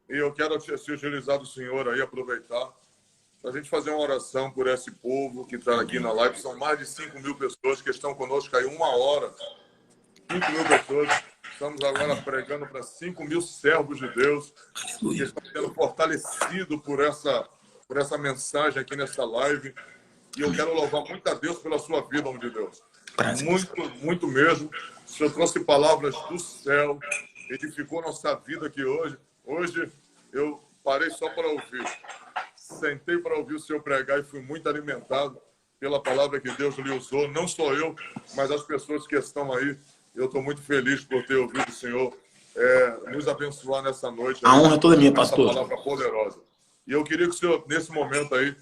e eu quero se utilizar do Senhor aí, aproveitar, para a gente fazer uma oração por esse povo que está aqui na live. São mais de 5.000 pessoas que estão conosco aí 1 hora. 5.000 pessoas. Estamos agora pregando para 5.000 servos de Deus que estão sendo fortalecidos por essa mensagem aqui nessa live. E eu quero louvar muito a Deus pela sua vida, homem de Deus. Muito, muito mesmo. O Senhor trouxe palavras do céu, edificou nossa vida aqui hoje. Hoje eu parei só para ouvir. Sentei para ouvir o Senhor pregar e fui muito alimentado pela palavra que Deus lhe usou. Não só eu, mas as pessoas que estão aí. Eu estou muito feliz por ter ouvido o Senhor nos abençoar nessa noite.
A honra é toda minha, pastor.
Essa palavra poderosa. E eu queria que o Senhor, nesse momento aí,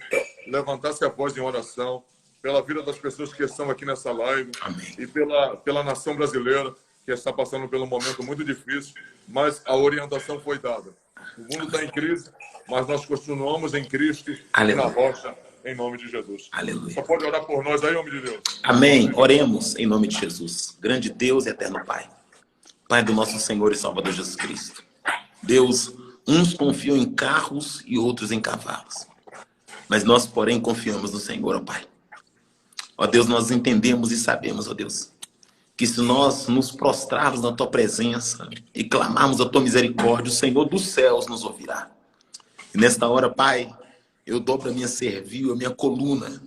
levantasse a voz em oração pela vida das pessoas que estão aqui nessa live.
Amém.
E pela nação brasileira, que está passando por um momento muito difícil, mas a orientação foi dada. O mundo está em crise, mas nós continuamos em Cristo e na rocha, em nome de Jesus.
Aleluia.
Só pode orar por nós aí, homem de Deus.
Amém. Oremos em nome de Jesus. Grande Deus e eterno Pai. Pai do nosso Senhor e Salvador Jesus Cristo. Deus, uns confiam em carros e outros em cavalos. Mas nós, porém, confiamos no Senhor, ó Pai. Ó Deus, nós entendemos e sabemos, ó Deus, que se nós nos prostrarmos na Tua presença e clamarmos a Tua misericórdia, o Senhor dos céus nos ouvirá. E nesta hora, Pai, eu dobro a minha cerviz, a minha coluna,